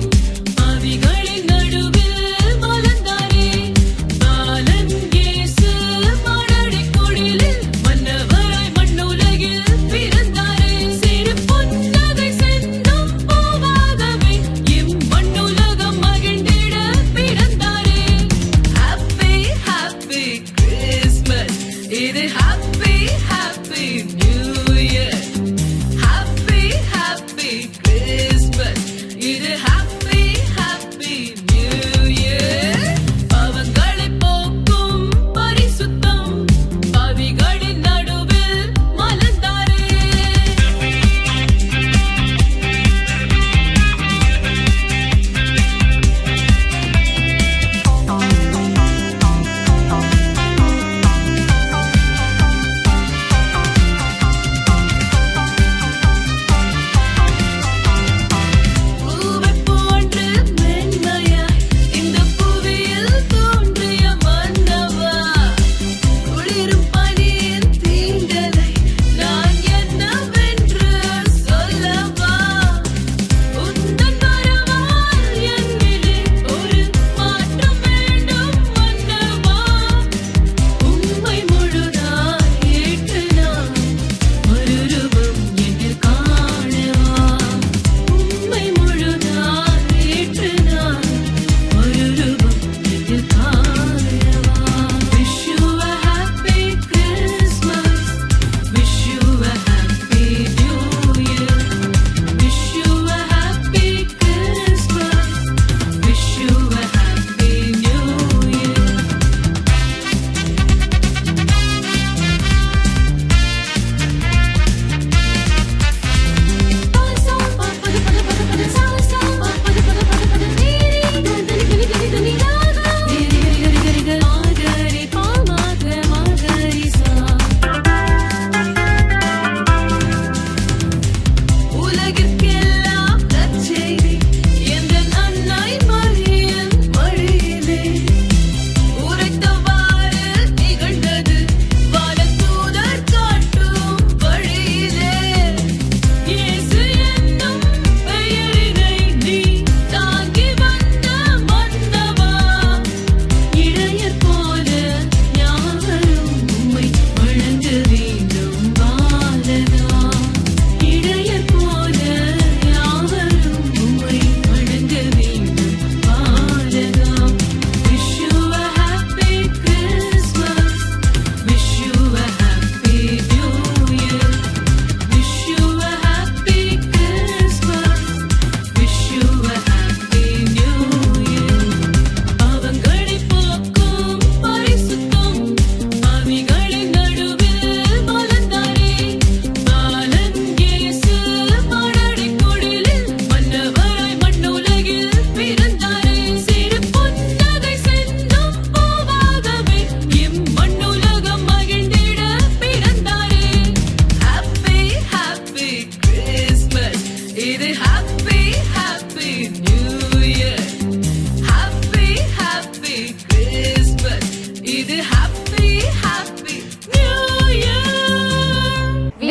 ஆவிகளின் நடுவில் மலர்ந்தாரே. பாலன் இயேசு மாடடி கொடிலில் மன்னவராய்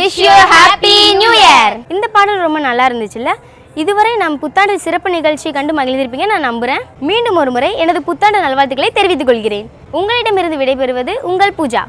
wish you happy new year. இந்த பாடல் ரொம்ப நல்லா இருந்துச்சுல்ல? இதுவரை நாம் புத்தாண்டு சிறப்பு நிகழ்ச்சி கண்டு மகிழ்ந்திருப்பீங்க நான் நம்புகிறேன். மீண்டும் ஒரு முறை எனது புத்தாண்டு நல்வாழ்த்துக்களை தெரிவித்துக் கொள்கிறேன். உங்களிடமிருந்து விடைபெறுவது உங்கள் பூஜா.